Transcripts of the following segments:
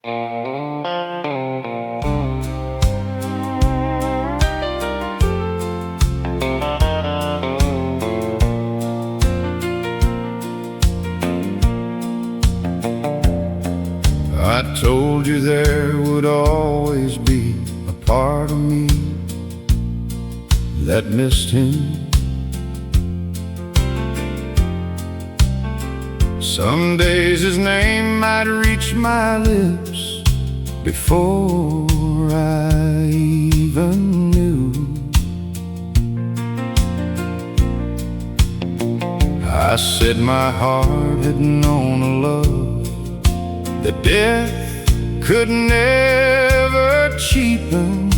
I told you there would always be a part of me that missed him. Some days his name might reach my lips before I even knew. I said my heart had known a love that death could never cheapen.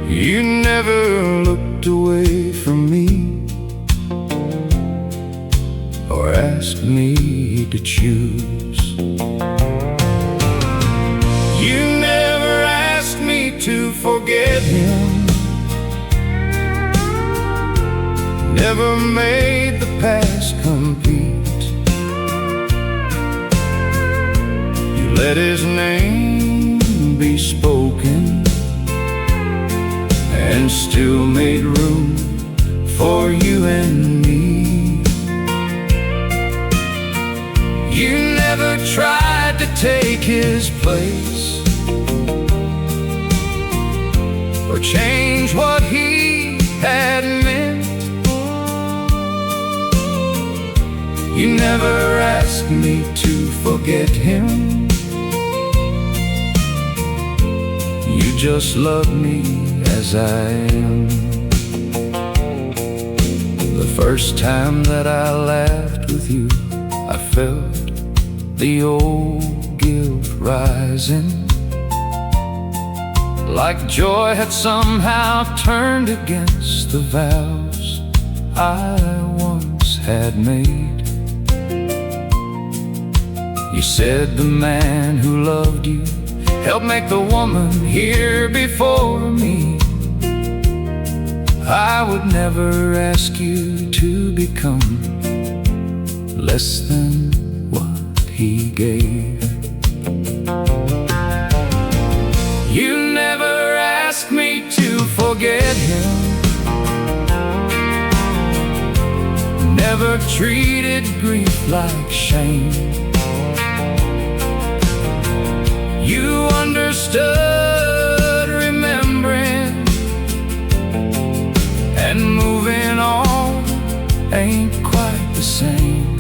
You never looked away from me or asked me to choose. You never asked me to forget him, never made the past compete. You let his name be spoken and still made room for you and me. You never tried to take his place or change what he had meant. You never asked me to forget him. You just loved me as I am. The first time that I laughed with you, I felt the old guilt rising, like joy had somehow turned against the vows I once had made. You said the man who loved you helped make the woman here before me. I would never ask you to become less than what he gave. You never asked me to forget him, never treated grief like shame. You understood remembering and moving on ain't quite the same.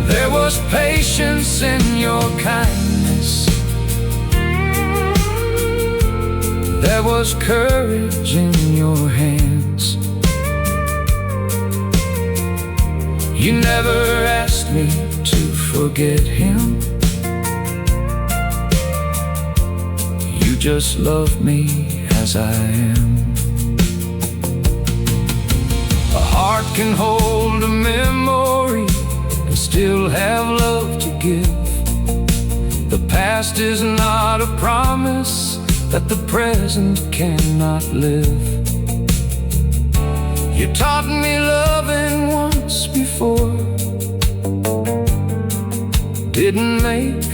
There was patience in your kindness, there was courage in your hands. You never asked me to forget him. You just love me as I am. A heart can hold a memory and still have love to give. The past is not a promise that the present cannot live. You taught me loving once before, didn't make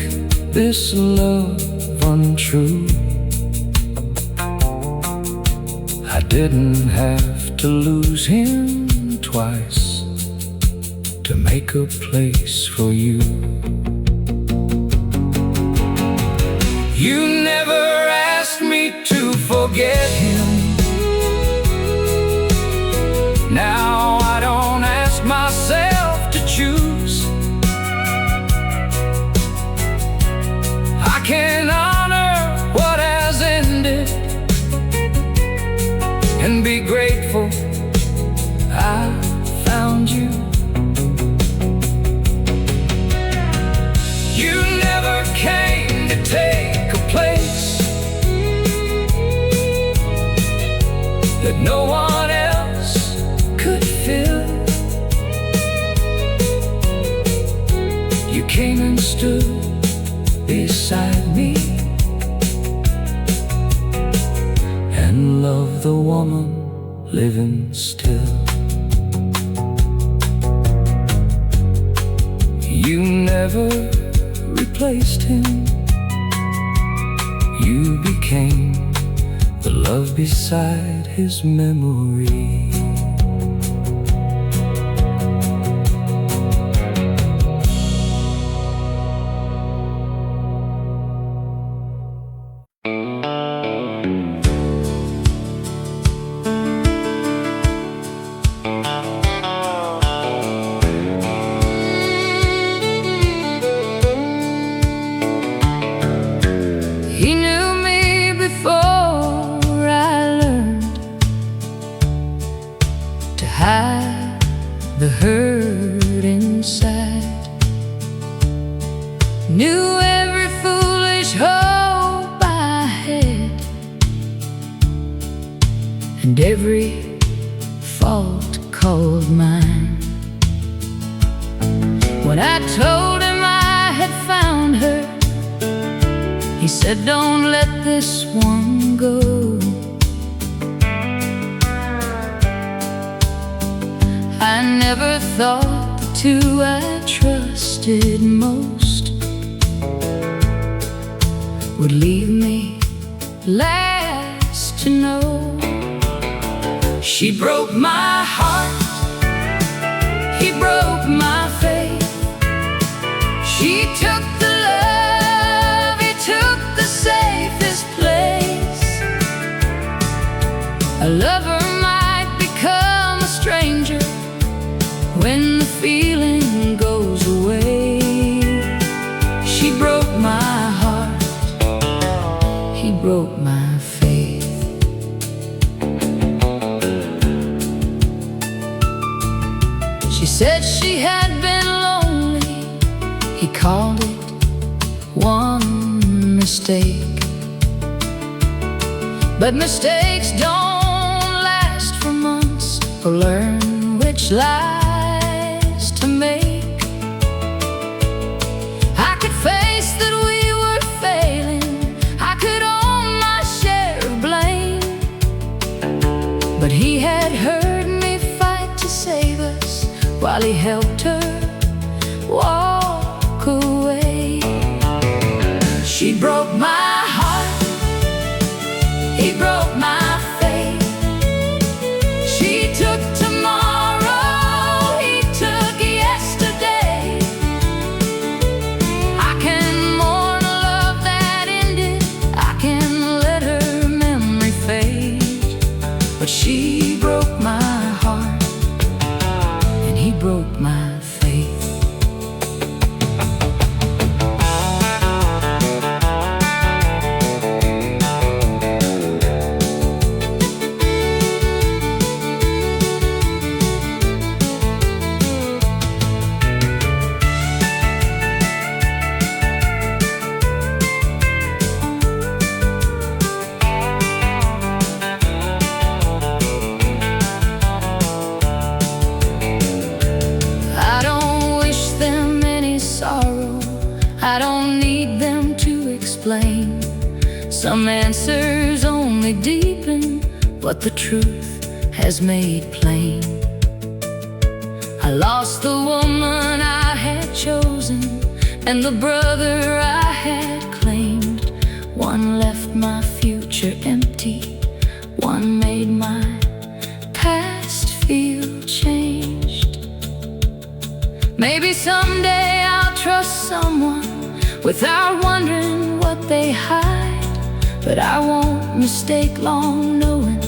this love untrue. I didn't have to lose him twice to make a place for you. You never asked me to forget him. Now I don't ask myself to choose. I can honor what has ended and be grateful I found you. You never came to take a place that no one else could fill. You came and stood beside me and loved the woman living still. never replaced him. You became the love beside his memory. He knew me before I learned to hide the hurt inside. Knew every foolish hope I had, and every fault called mine. When I told him I had found her, he said, don't let this one go. I never thought the two I trusted most would leave me last to know. She broke my heart, he broke my faith. She took the love, he took the safest place. A lover might become a stranger when the feeling goes away. She broke my heart, he broke my faith. She said she had been lonely, he called it one mistake. But mistakes don't last for months, or learn which lies to make. I could face that we were failing, I could own my share of blame. But he had heard me fight to save us, while he helped her walk away. She broke my heart, he broke my faith. She took tomorrow, he took yesterday. I can mourn a love that ended, I can let her memory fade. But she broke my heart, and he broke my faith. I don't need them to explain. Some answers only deepen what the truth has made plain. I lost the woman I had chosen, and the brother I had claimed. One left my future empty, one made my past feel changed. Maybe someday I'll trust someone without wondering what they hide. But I won't mistake long knowing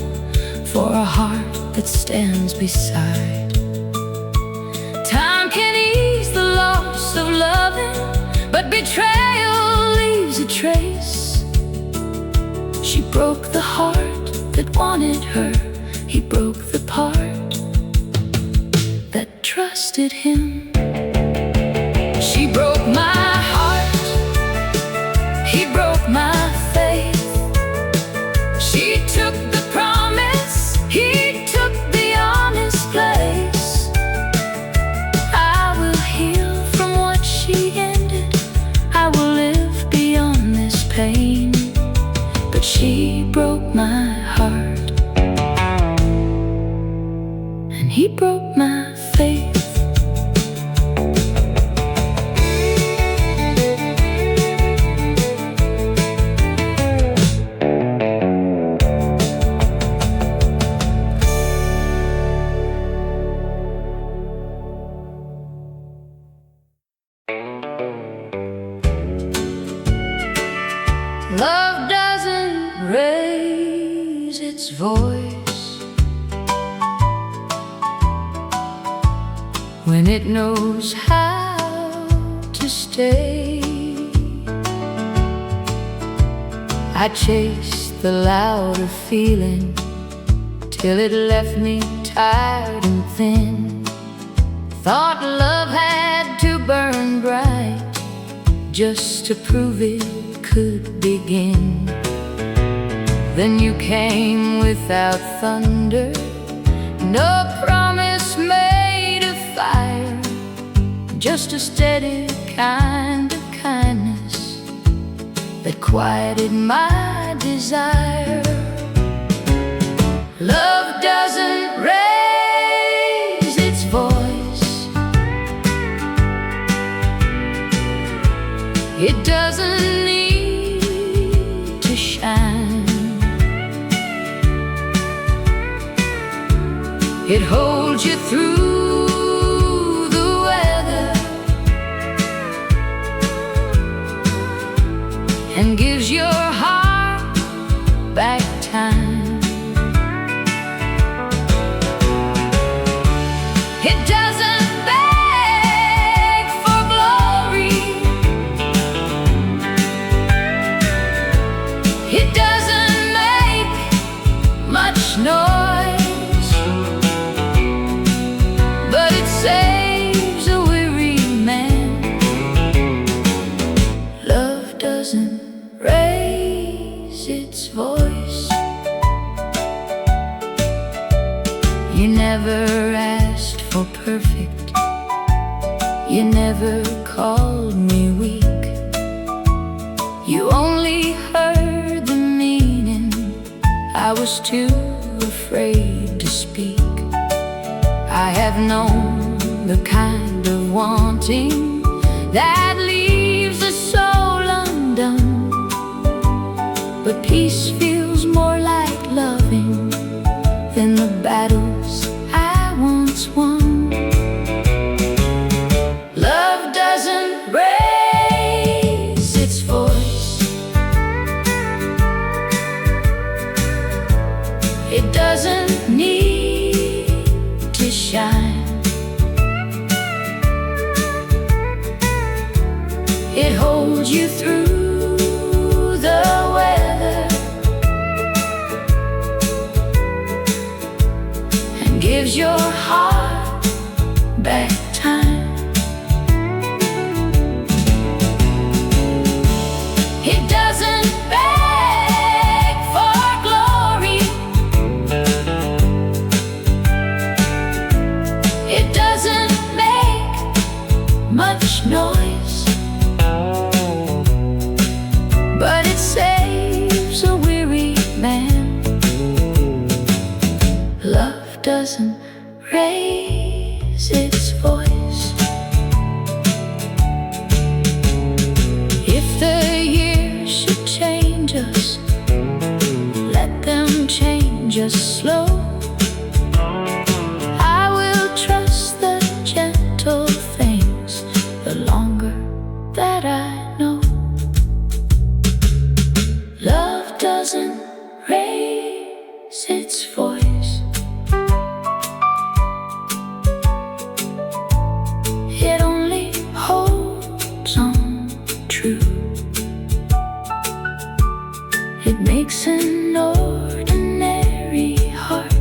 for a heart that stands beside. Time can ease the loss of loving, but betrayal leaves a trace. She broke the heart that wanted her, he broke the part that trusted him. She broke my heart, he broke my faith. She took the promise, he took the honest place. I will heal from what she ended, I will live beyond this pain. But she broke my heart, and he broke my faith. its voice when it knows how to stay. I chased the louder feeling till it left me tired and thin. Thought love had to burn bright just to prove it could begin. Then you came without thunder, no promise made of fire, just a steady kind of kindness that quieted my desire. Love doesn't raise its voice, it doesn't need to shine. It holds you through the weather and gives your heart back time. It doesn't beg for glory, it doesn't make much noise, but it saves a weary man. Love doesn't raise its voice. You never asked for perfect, you never called me weak. You only heard the meaning, I was too afraid to speak. I have known the kind of wanting that leaves a soul undone, but peace feels more like loving than the battles I once won. Love doesn't raise its voice, it doesn't need to shine. It holds you through the weather and gives your heart back time. It doesn't beg for glory, it doesn't make much noise, but it saves a weary man. Love doesn't raise its voice. If the years should change us, let them change us slow. I will trust the gentle things the longer that I know. Love doesn't raise its voice, it only holds on true. It makes an ordinary heart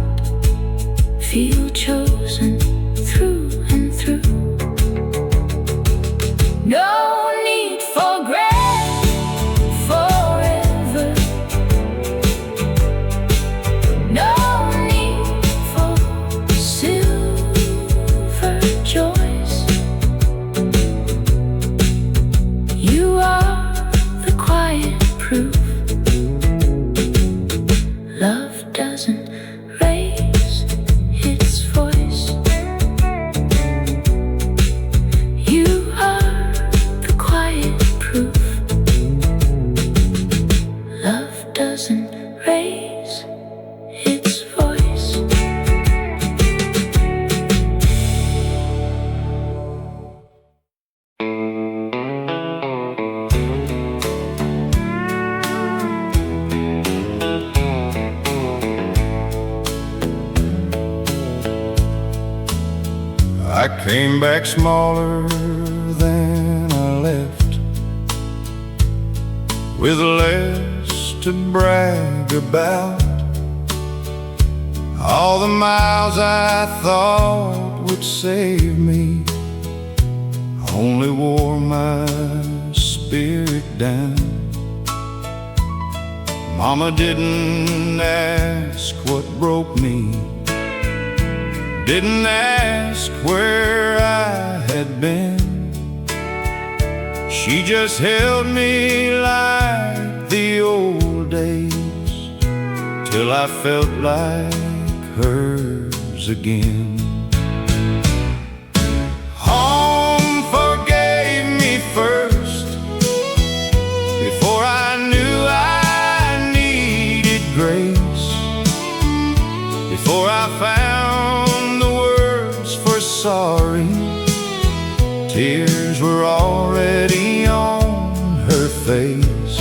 I came back smaller than I left, with less to brag about. All the miles I thought would save me only wore my spirit down. Mama didn't ask what broke me, didn't ask where I had been. She just held me like the old days, till I felt like hers again. Home forgave me first, before I knew I needed grace, before I found the words for sorry. Tears were already on her face.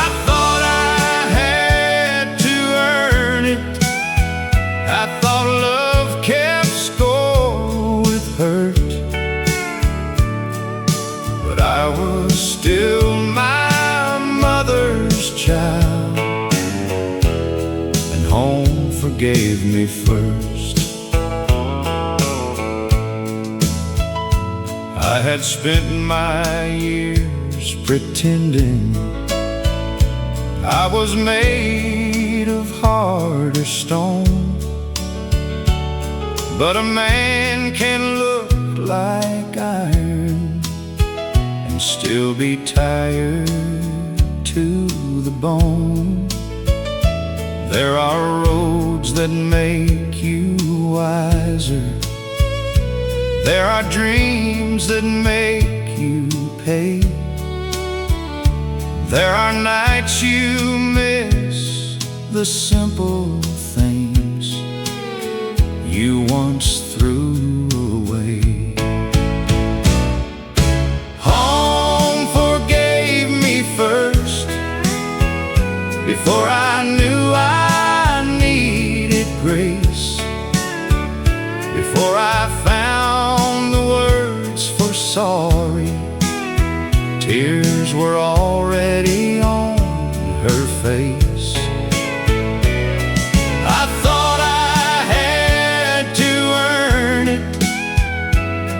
I thought I had to earn it, I thought love kept score with hurt, but I was still my mother's child, and home forgave me first. I had spent my years pretending I was made of harder stone, but a man can look like iron and still be tired to the bone. There are roads that make you wiser, there are dreams that make you pay, there are nights you miss the simple things you once threw away. Home forgave me first, before I knew I needed grace, before I found the words for sorry. Tears were already on her face. I thought I had to earn it,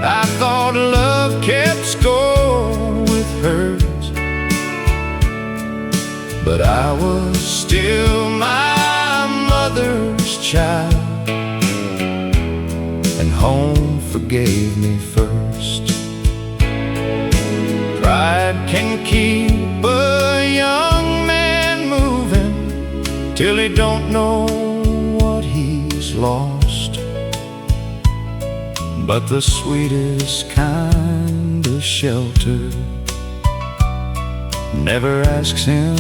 I thought love kept score with hers, but I was still my mother's child, and home forgave me first. Pride can keep a young man moving till he don't know what he's lost, but the sweetest kind of shelter never asks him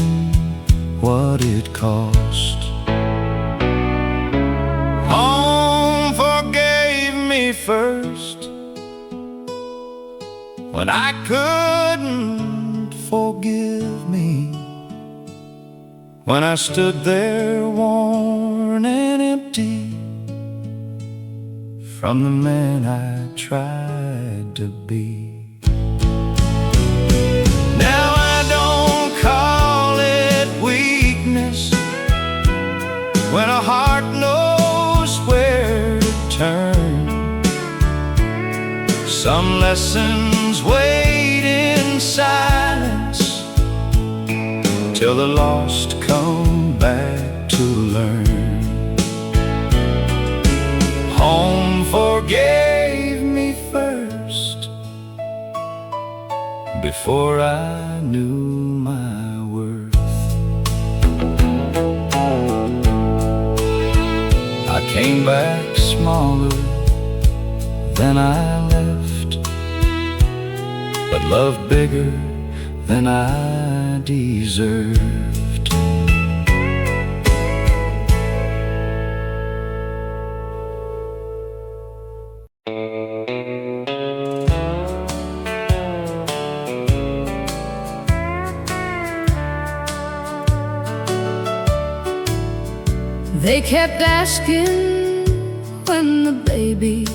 what it cost. Home forgave me first, when I couldn't forgive me, when I stood there worn and empty from the man I tried to be. Now I don't call it weakness when a heart knows where to turn. Some lessons wait in silence till the lost come back to learn. Home forgave me first, before I knew my worth. I came back smaller than I left, but loved bigger than I deserved. They kept asking when the baby baby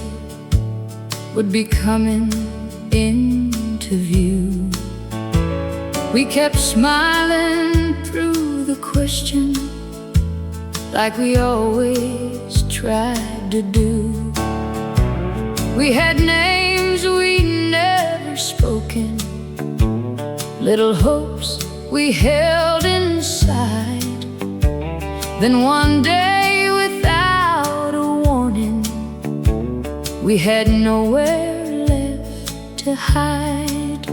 would be coming into view. We kept smiling through the question, like we always tried to do. We had names we never spoken, little hopes we held inside. Then one day, without a warning, we had nowhere left to hide.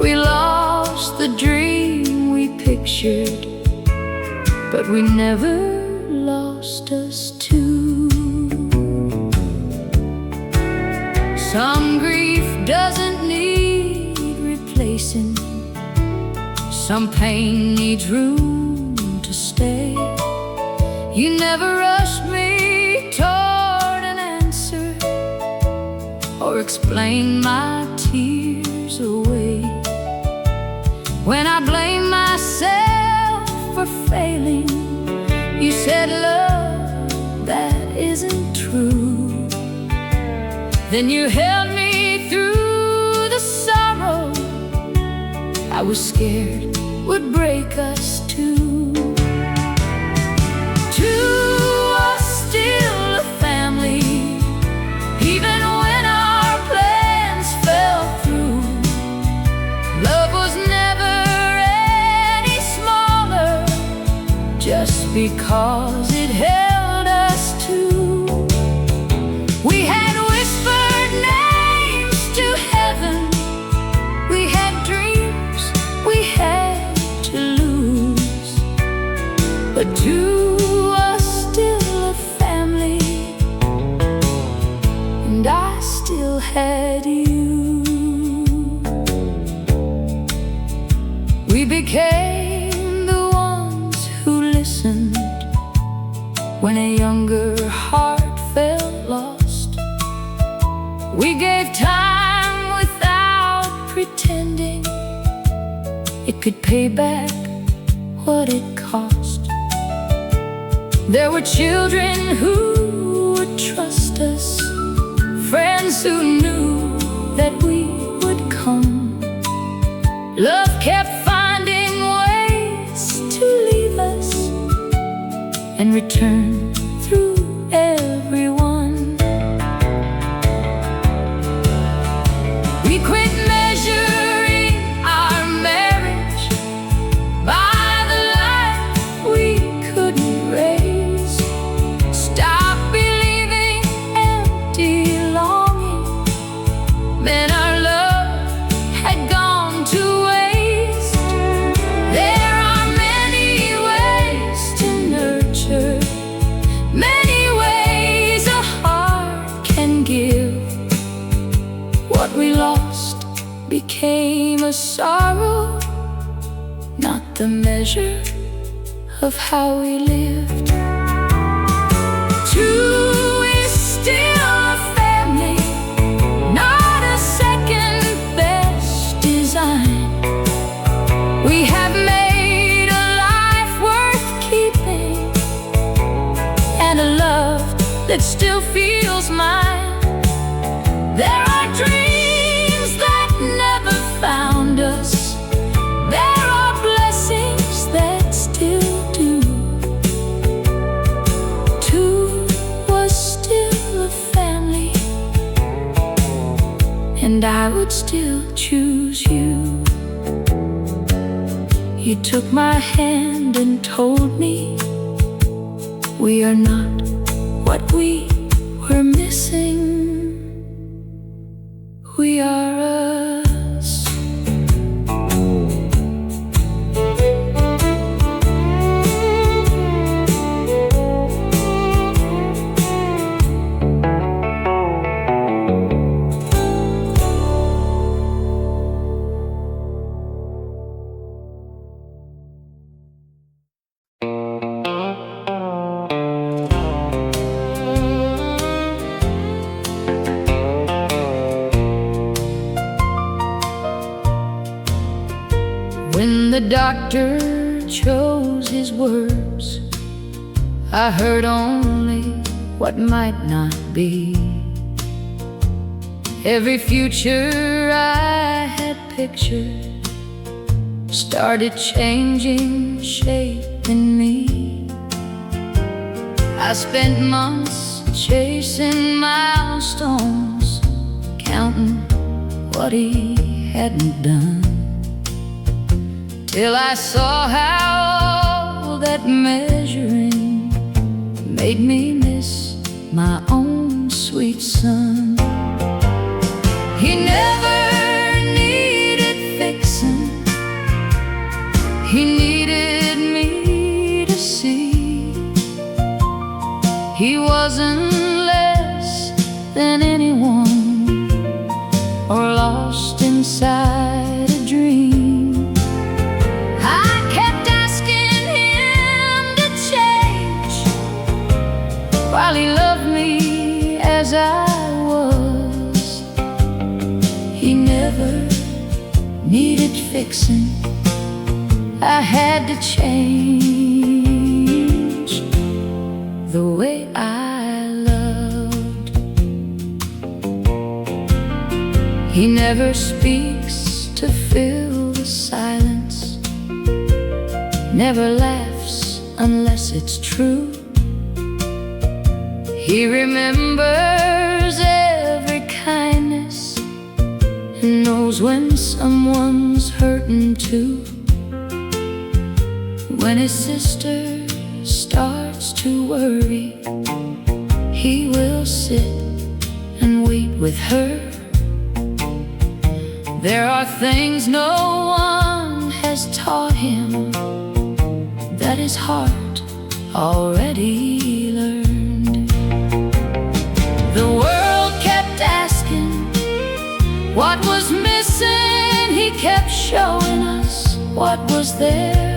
We lost the dream we pictured, but we never lost us too. Some grief doesn't need replacing, some pain needs room to stay. You never rushed me toward an answer, or explained my tears away. When I blame myself for failing, you said, love, that isn't true. Then you held me through the sorrow I was scared would break us too. Two was still a family, even when our plans fell through. Love was never any smaller just because it held us too. We had whispered names to heaven, we had dreams we had to lose, but two was still a family, and I still had you. We became the ones who listened when a younger heart felt lost. We gave time without pretending it could pay back what it cost. There were children who would trust us, friends who knew that we would come. Love kept finding ways to leave us and return through everyone. We quit measuring our marriage by the life we couldn't raise. Stop believing empty longing, then our love had gone to waste. There are many ways to nurture, many ways a heart can give. What we lost became a sorrow, not the measure of how we lived. Two is still a family, not a second best design. We have made a life worth keeping, and a love that still feels mine. There are dreams that never found us, there are blessings that still do. Two was still a family, and I would still choose you. You took my hand and told me we are not what we were missing. We are us. When the doctor chose his words, I heard only what might not be. Every future I had pictured started changing shape in me. I spent months chasing milestones, counting what he hadn't done, till I saw how all that measuring made me miss my own sweet son. He never needed fixing, he needed me to see. He wasn't less than anyone, or lost inside a dream. I kept asking him to change, while he loved me as I was. He never needed fixing, I had to change the way I loved. He never speaks to fill the silence, never laughs unless it's true. He remembers every kindness and knows when someone's hurting too. When his sister starts to worry, he will sit and wait with her. There are things no one has taught him that his heart already learned. The world kept asking what was missing. He kept showing us what was there.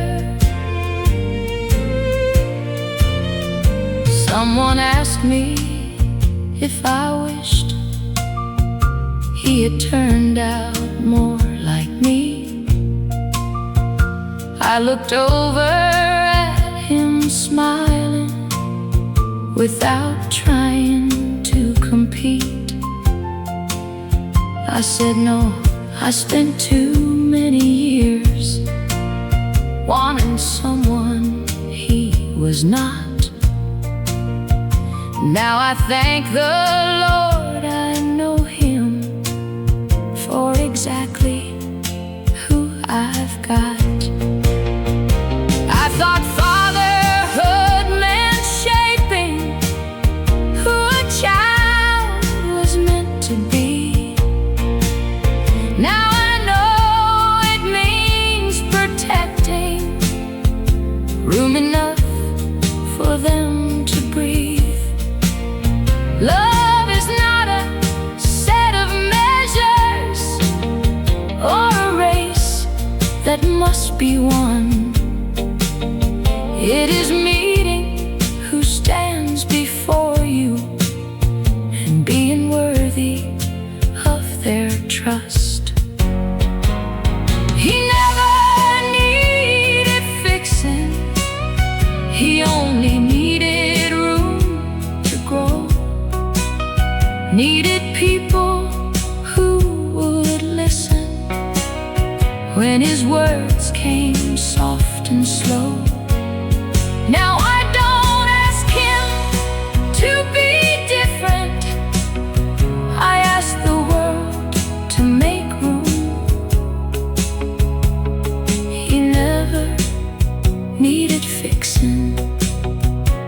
Someone asked me if I wished he had turned out more like me. I looked over at him smiling, without trying to compete. I said, no, I spent too many years wanting someone he was not. Now I thank the Lord I know him for exactly who I've got. I thought fatherhood meant shaping who a child was meant to be. Now I know it means protecting, room enough for them to breathe. Love is not a set of measures or a race that must be won. It is meeting who stands before you and being worthy of their trust. He never needed fixing, he only needed room to grow. Needed people who would listen when his words came soft and slow. Now I don't ask him to be different, I ask the world to make room. He never needed fixing,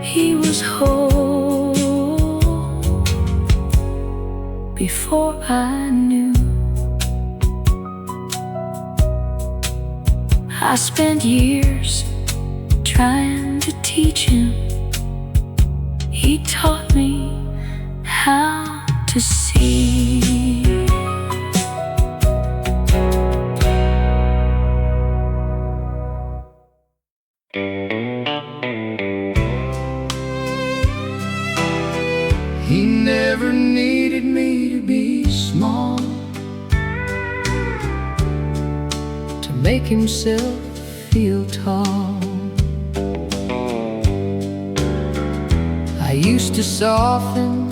he was whole before I knew. I spent years trying to teach him. He taught me how to see. He never needed me to be small to make himself feel tall. I used to soften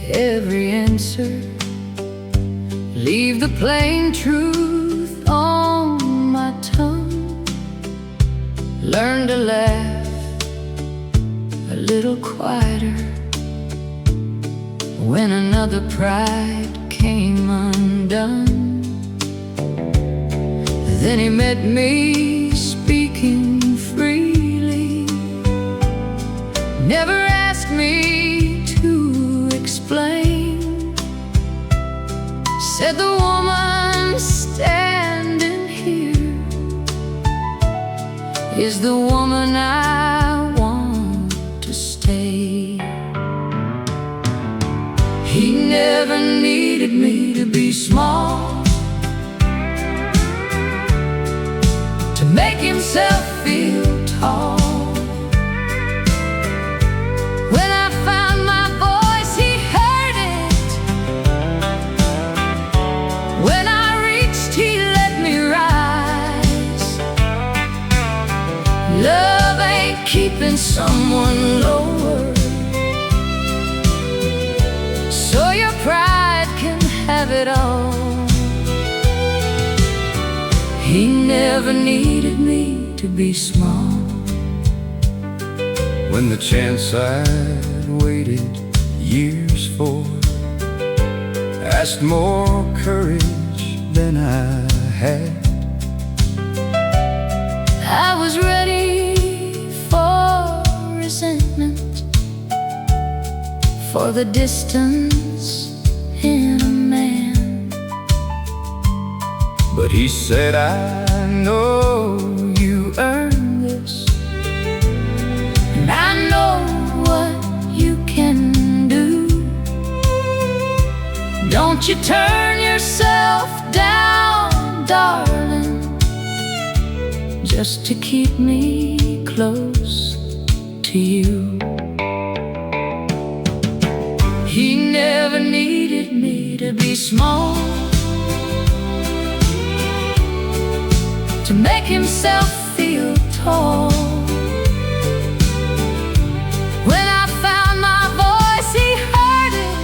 every answer, leave the plain truth on my tongue, learn to laugh a little quieter when another pride came undone. Then he met me speaking freely, never asked me to explain, said the woman standing here is the woman I want to stay. He never needed me to be small to make himself feel tall. When I found my voice, he heard it. When I reached, he let me rise. Love ain't keeping someone lower, so your pride can have it all. He never needed me to be small. When the chance I'd waited years for asked more courage than I had, I was ready for resentment, for the distance in a man. but he said, I know you earned this, And I know what you can do. Don't you turn yourself down, darling, just to keep me close to you. He never needed me to be small to make himself feel tall. When I found my voice, he heard it.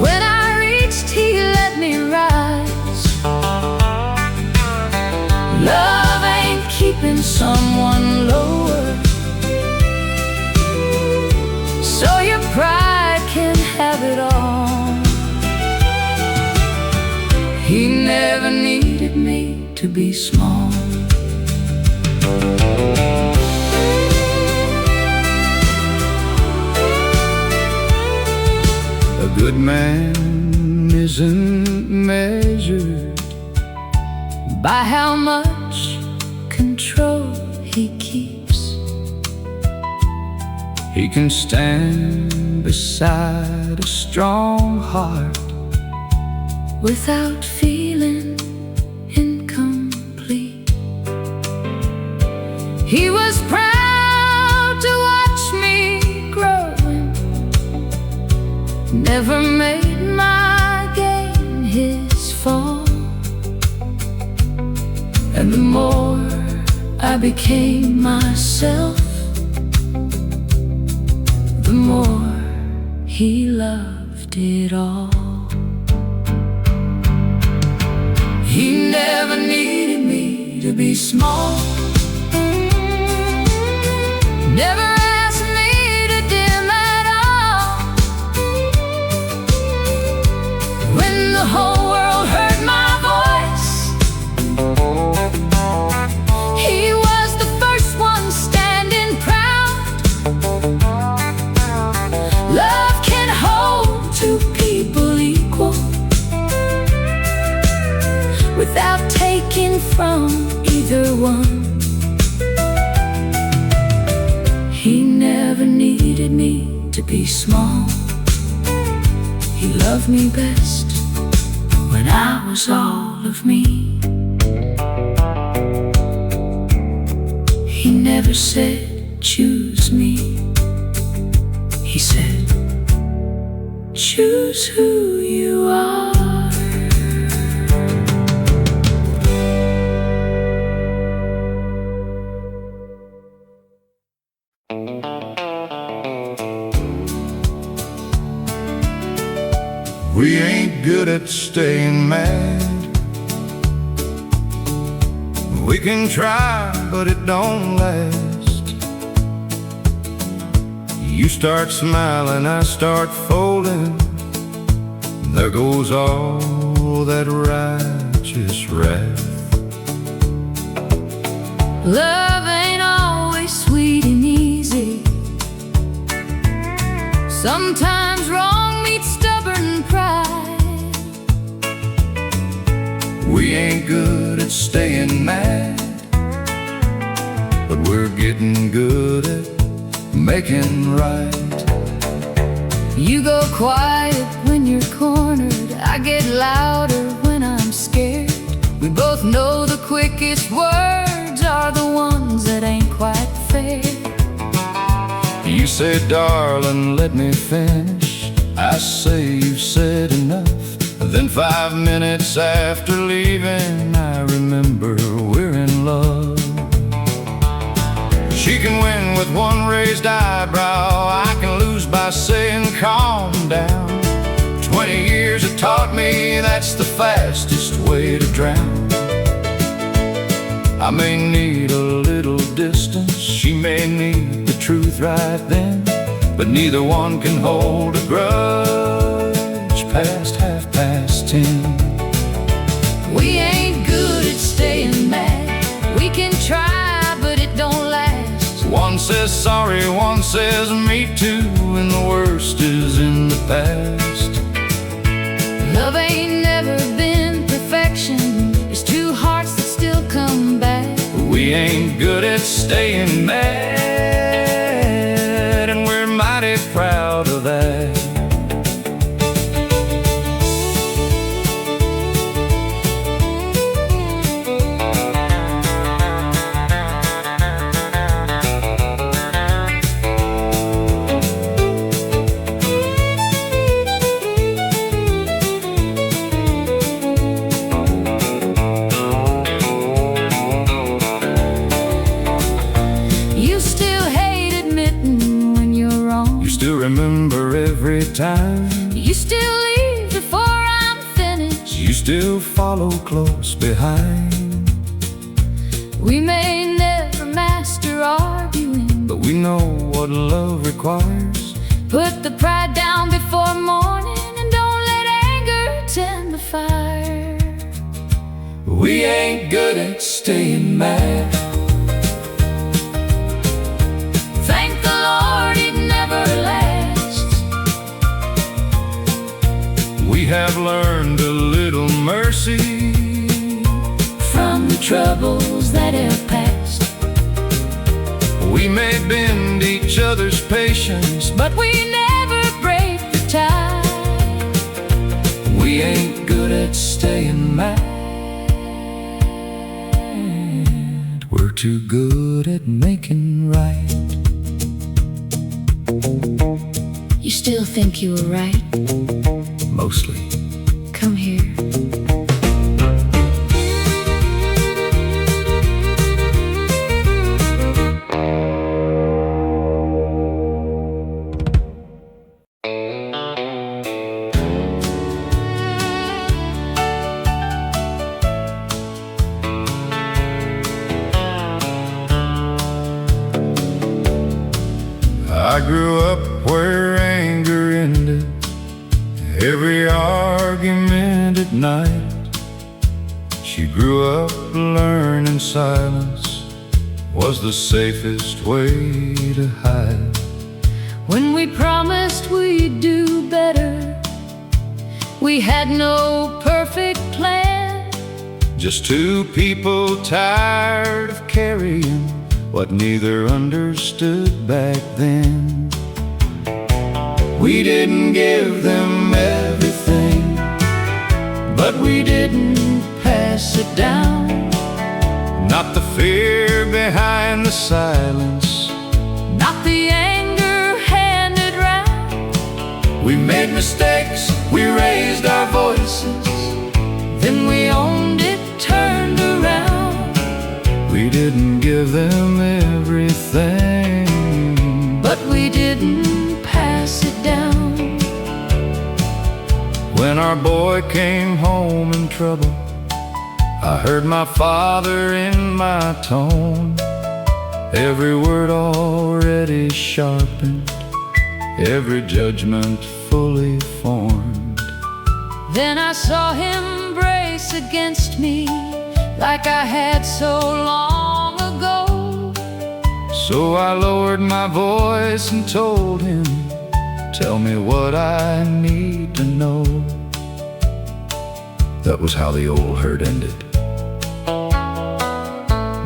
When I reached, he let me rise. Love ain't keeping someone lower, so your pride can have it all. He never needed me to be small. a good man isn't measured By how much control he keeps. He can stand beside a strong heart Without feeling incomplete. He was proud to watch me growing, never made my gain his fall. And the more I became myself, the more he loved it all. He never needed me to be small, never asked me to dim at all. When the whole world heard my voice, he was the first one standing proud. Love can hold two people equal, without taking from either one. He never needed me to be small. He loved me best when I was all of me. He never said, choose me. He said, choose who you are. We ain't good at staying mad. We can try, but it don't last. You start smiling, I start folding. There goes all that righteous wrath. Love ain't always sweet and easy. Sometimes wrong meets stubborn pride. We ain't good at staying mad, but we're getting good at making right. You go quiet when you're cornered, I get louder when I'm scared. We both know the quickest words are the ones that ain't quite fair. You say, darling, let me finish. I say, you've said enough. Then 5 minutes after leaving, I remember we're in love. She can win with one raised eyebrow. I can lose by saying calm down. 20 years have taught me that's the fastest way to drown. I may need a little distance, she may need the truth right then, but neither one can hold a grudge past 10:30. We ain't good at staying mad. We can try, but it don't last. One says sorry, one says me too, and the worst is in the past. Love ain't never been perfection. It's two hearts that still come back. We ain't good at staying mad, and we're mighty proud of that. Remember every time. You still leave before I'm finished. You still follow close behind. We may never master arguing, but we know what love requires. Put the pride down before morning, and don't let anger tend the fire. We ain't good at staying mad. Thank the Lord it never lasts. We have learned a little mercy from the troubles that have passed. We may bend each other's patience, but we never break the tie. We ain't good at staying mad. We're too good at making right. You still think you were right? Mostly. Come here. I grew up where anger ended every argument at night. She grew up learning silence was the safest way to hide. When we promised we'd do better, we had no perfect plan. Just two people tired of carrying what neither understood back then. We didn't give them everything, but we didn't pass it down. Not the fear behind the silence, not the anger handed round. We made mistakes, we raised our voices, then we owned it, turned around. We didn't give them everything, but we didn't pass it down. When our boy came home in trouble, I heard my father in my tone. Every word already sharpened, every judgment fully formed. Then I saw him brace against me like I had so long ago. So I lowered my voice and told him, tell me what I need to know. That was how the old hurt ended.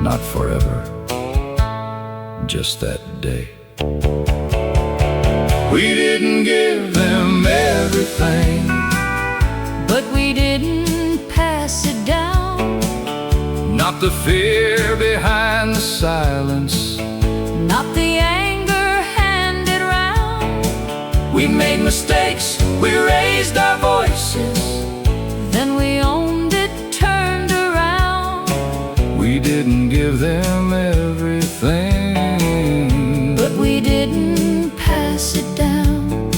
Not forever, just that day. We didn't give them everything, but we didn't pass it down. not the fear behind the silence, not the anger handed round. we made mistakes, we raised our voices, Then we owned it, turned around. we didn't give them everything, but we didn't pass it down.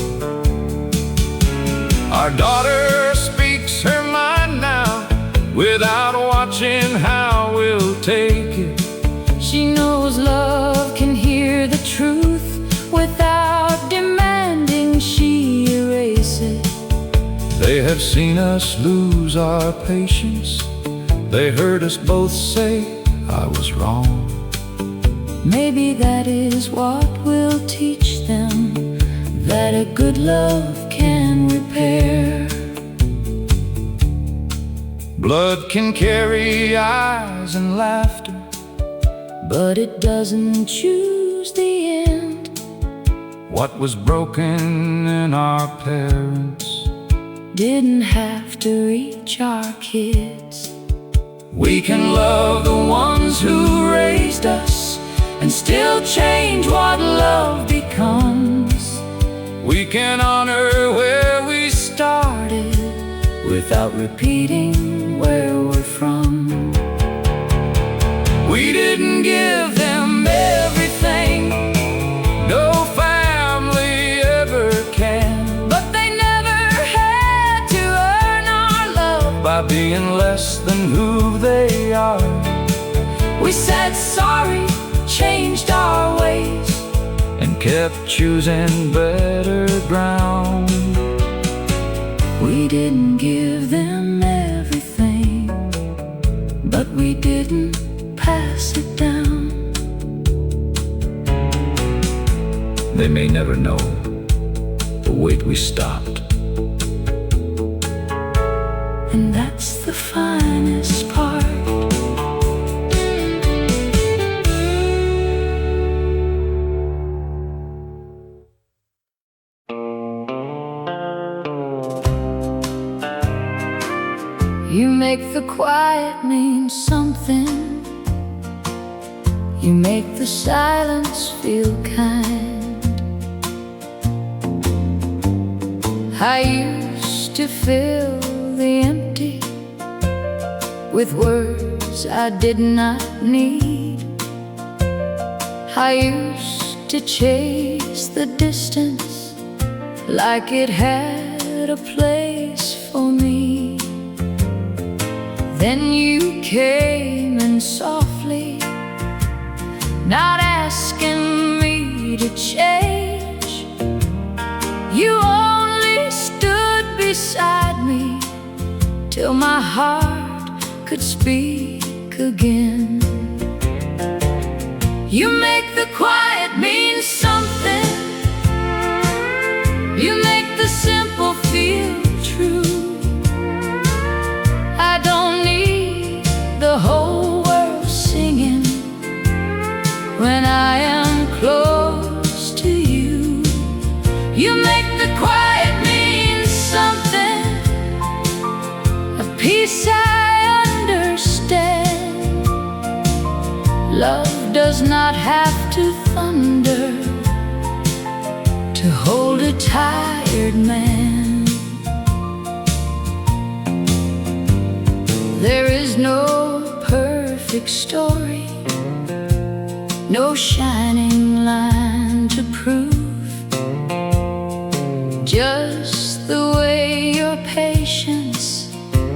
Our daughter speaks her mind now, without watching how we'll take it. She knows love can hear the truth without demanding she erase it. They have seen us lose our patience, they heard us both say I was wrong. Maybe that is what we'll teach them, that a good love can repair. Blood can carry eyes and laughter, but it doesn't choose the end. what was broken in our parents Didn't have to reach our kids. we can love the ones who raised us and still change what love becomes. We can honor where we started Without repeating where we're from. We didn't give them everything, no family ever can, But they never had to earn our love by being less than who they are. We said sorry, changed our ways, and kept choosing better ground. We didn't give them everything, but we didn't pass it down. They may never know the weight we stopped, And that's the finest part. You make the quiet mean something. You make the silence feel kind. I used to fill the empty with words I did not need. I used to chase the distance like it had a place for me. Then you came in softly, not asking me to change. You only stood beside me till my heart could speak again. You make the quiet mean something. You make the simple feel true. I don't need the whole world singing when I am close to you. You make the quiet mean something, a peace I understand. Love does not have to thunder to hold a tired man. There is no perfect story, no shining line to prove, just the way you're your patience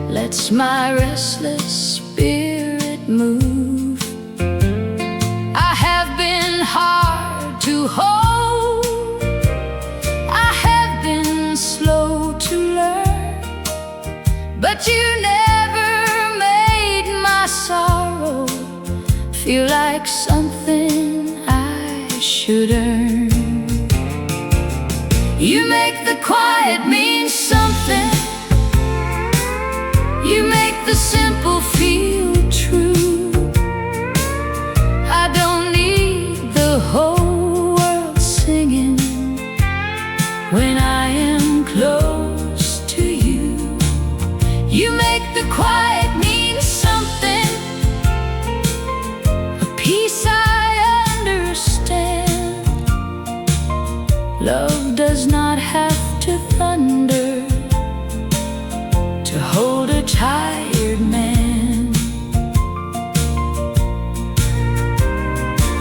lets my restless spirit move. I have been hard to hold, I have been slow to learn, but you never made my sorrow feel like something I should earn. You make the quiet mean something, you make the simple feel true. I don't need the whole world singing when I am close to you. You make the quiet mean something, a peace I understand. Love does not have to thunder to hold a tired man.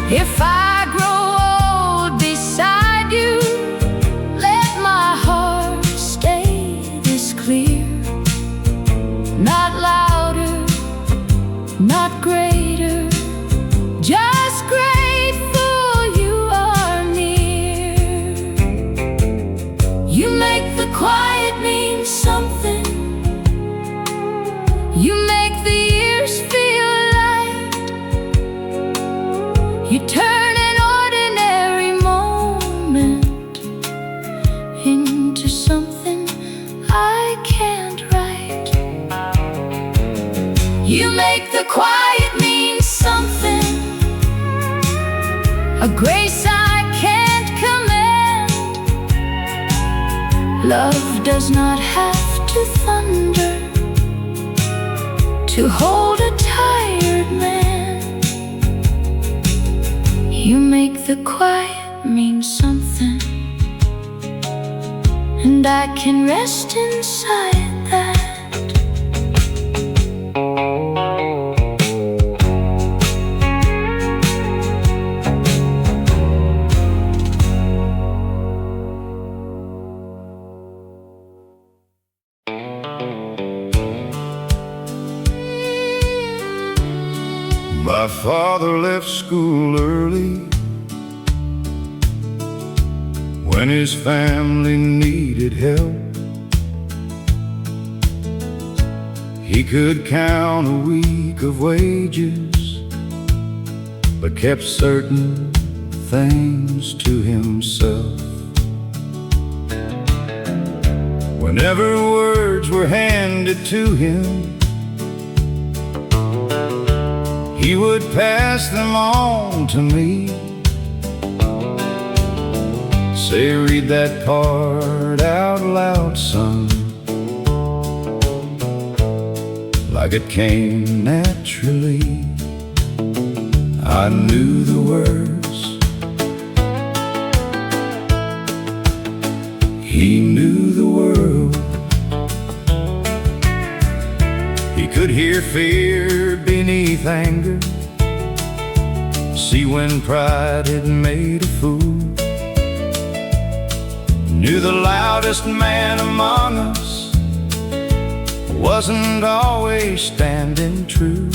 If I grow old beside you, let my heart stay this clear. Not louder, not greater, just grateful you are near. You make the quiet mean something, you make the years feel light. You turn an ordinary moment into something I can't write. You make the quiet mean something, a grace I can't command. Love does not have to thunder to hold a tired man. You make the quiet mean something, and I can rest inside that. My father left school early when his family needed help. He could count a week of wages, but kept certain things to himself. Whenever words were handed to him, he would pass them on to me. Say, read that part out loud, son, like it came naturally. I knew the words, he knew the world. He could hear fear beneath anger, see when pride had made a fool. Knew the loudest man among us wasn't always standing true.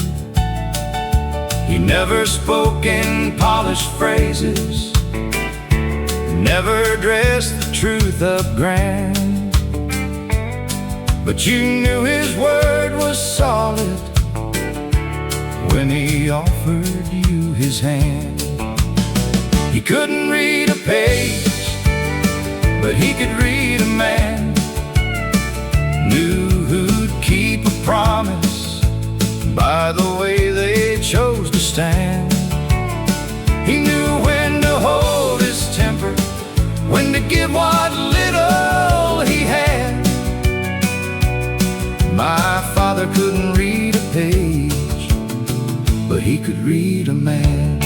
He never spoke in polished phrases, never dressed the truth up grand, but you knew his word was solid when he offered you his hand. He couldn't read a page, but he could read a man. Knew who'd keep a promise by the way they chose to stand. He knew when to hold his temper, when to give what little he had. My father couldn't read a page, but he could read a man.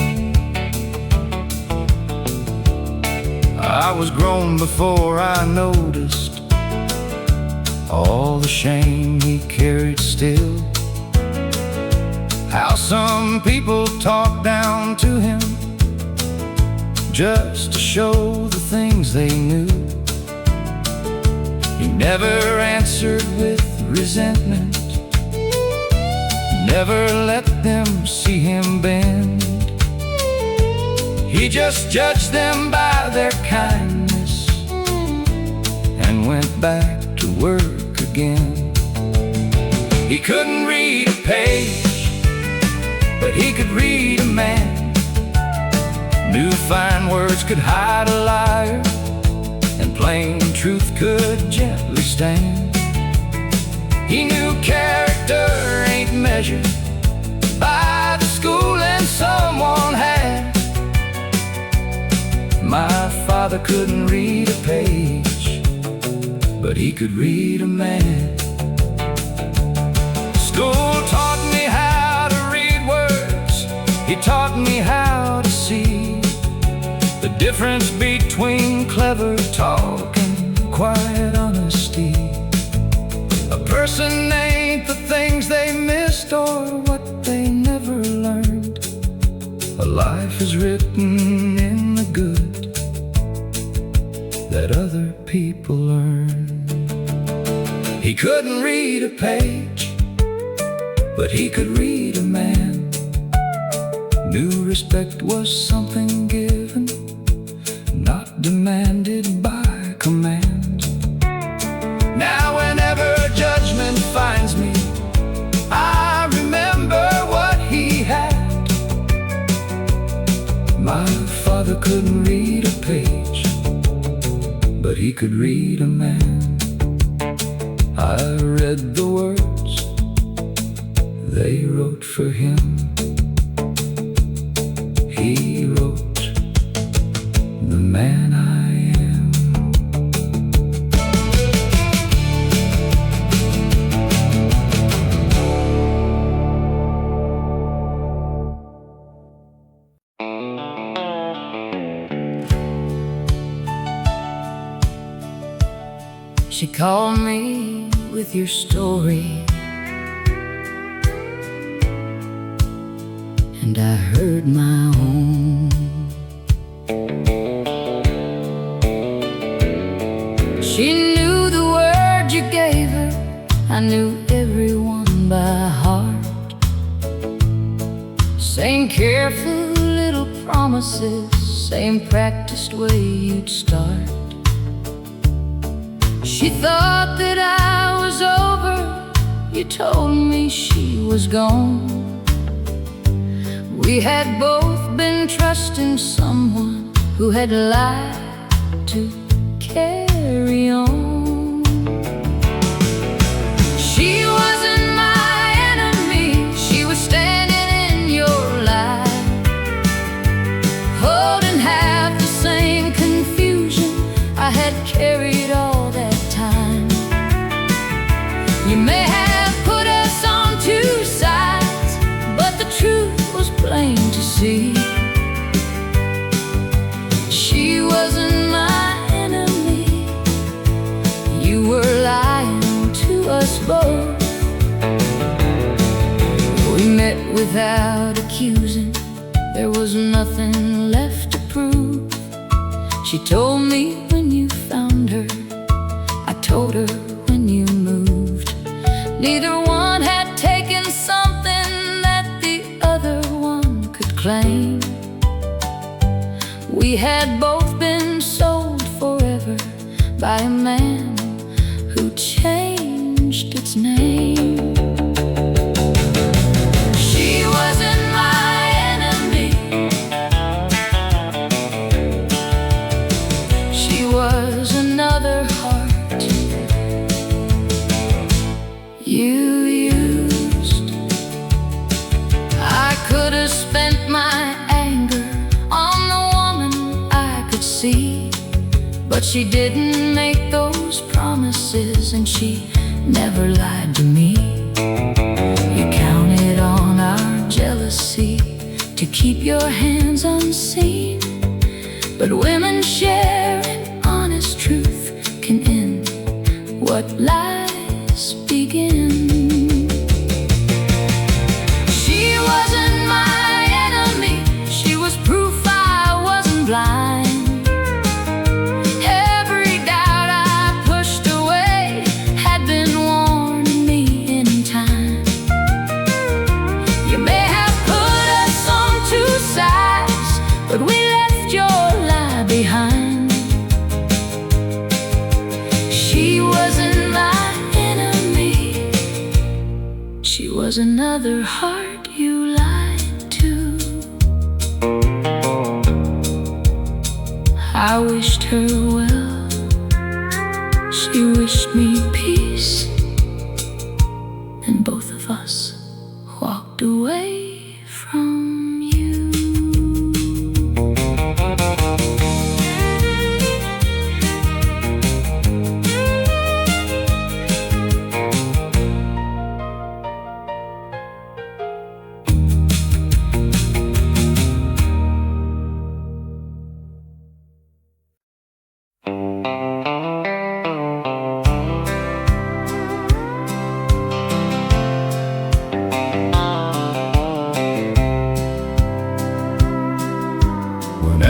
I was grown before I noticed all the shame he carried still. How some people talk down to him just to show the things they knew. He never answered with resentment, never let them see him bend. He just judged them by their kindness and went back to work again. He couldn't read a page, but he could read a man. Knew fine words could hide a liar, and plain truth could gently stand. He knew character ain't measured by the schooling someone had. My father couldn't read a page, but he could read a man. School taught me how to read words. He taught me how to see the difference between clever talk and quiet honesty. A person ain't the things they missed or what they never learned. A life is written in the good that other people learn. He couldn't read a page, but he could read a man. Knew respect was something given, not demanded by command. Now whenever judgment finds me, I remember what he had. My father couldn't read a page, but he could read a man. I read the words they wrote for him. He wrote the man I am. She called me with your story, and I heard my own. She knew the word you gave her. I knew everyone by heart. Same careful little promises, same practiced way you'd start. She thought that I was over. You told me she was gone. We had both been trusting someone who had lied to carry on. She wasn't my enemy. She was standing in your life, holding half the same confusion I had carried all that time. You may have put us on two sides, but the truth was plain to see. She wasn't my enemy. You were lying to us both. We met without accusing. There was nothing left to prove. She told me when you found her, I told her when you moved. Neither one had taken something that the other one could claim. We had both been sold forever by a man who changed its name. She wasn't my enemy. She was another heart you used. I could have spent my anger on the woman I could see, but she didn't make those promises, and she never lied to me. You counted on our jealousy to keep your hands unseen, but women sharing honest truth can end what lies begin. She wasn't my enemy. She was proof I wasn't blind. Every doubt I pushed away was another heart you lied to. I wished her well, she wished me peace, and both of us walked away from you.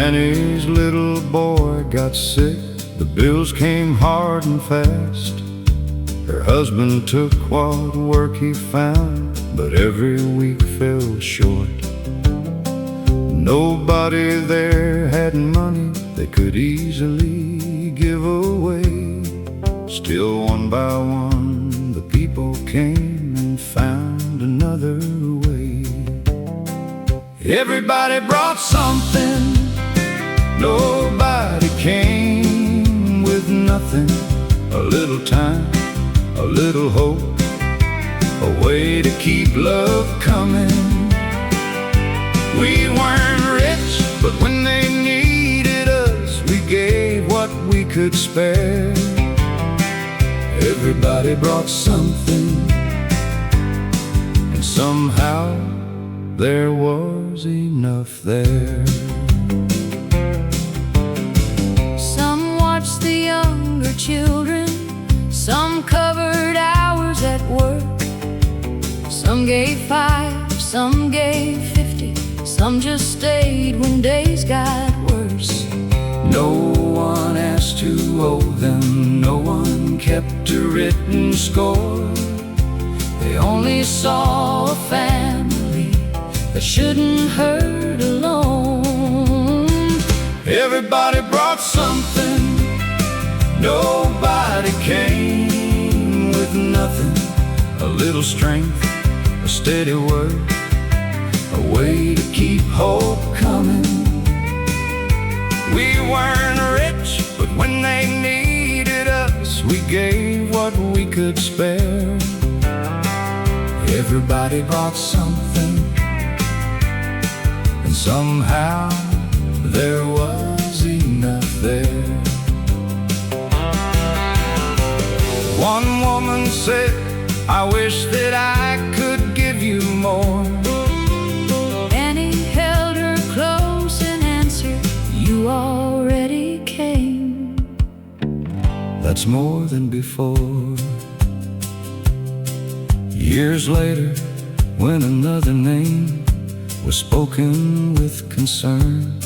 Annie's little boy got sick, the bills came hard and fast. Her husband took what work he found, but every week fell short. Nobody there had money they could easily give away. Still, one by one, the people came and found another way. Everybody brought something, nobody came with nothing. A little time, a little hope, a way to keep love coming. We weren't rich, but when they needed us, we gave what we could spare. Everybody brought something, and somehow there was enough there. Children, some covered hours at work. Some gave 5, some gave 50, some just stayed when days got worse. No one asked to owe them, no one kept a written score. They only saw a family that shouldn't hurt alone. Everybody brought something, nobody came with nothing. A little strength, a steady word, a way to keep hope coming. We weren't rich, but when they needed us, we gave what we could spare. Everybody brought something, and somehow there was enough there. One woman said, I wish that I could give you more. Annie held her close and answered, you already came. That's more than before. Years later, when another name was spoken with concern,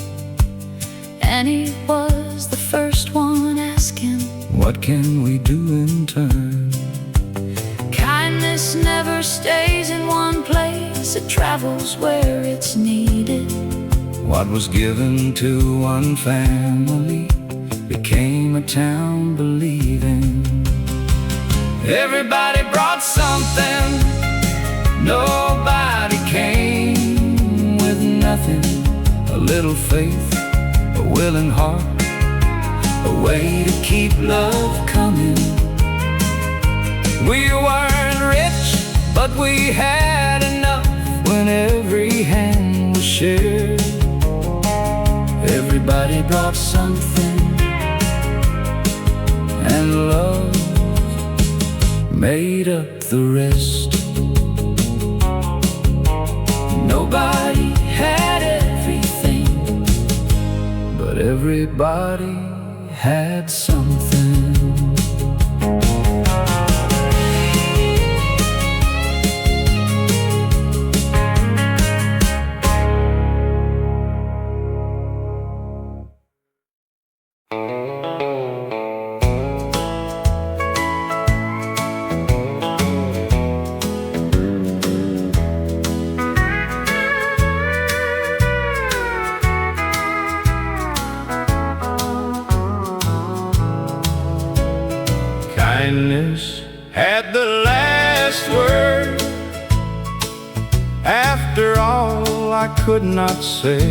Annie was the first one asking, what can we do in turn? Kindness never stays in one place, it travels where it's needed. What was given to one family became a town believing. Everybody brought something, nobody came with nothing. A little faith, a willing heart, a way to keep love coming. We weren't rich, but we had enough when every hand was shared. Everybody brought something, and love made up the rest. Nobody had everything, but everybody had something. Kindness had the last word, After all I could not say,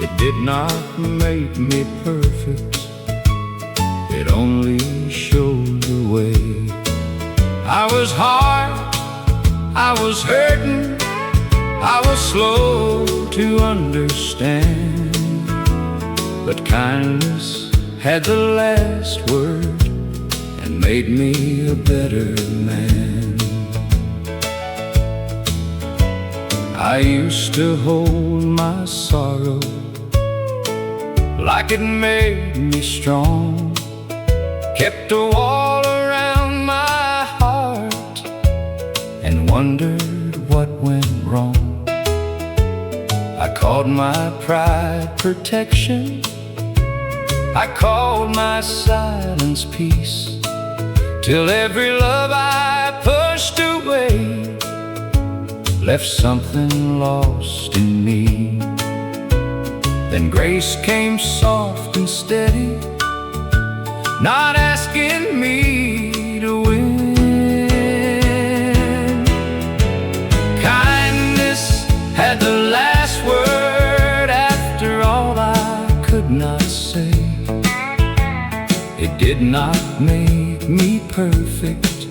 it did not make me perfect, it only showed the way. I was hard, I was hurting, I was slow to understand, but kindness had the last word and made me a better man. I used to hold my sorrow like it made me strong, kept a wall around my heart and wondered what went wrong. I called my pride protection, I called my silence peace, till every love I pushed away left something lost in me. Then grace came soft and steady, not asking me to win. Kindness had the last word after all I could not say. It did not make me perfect,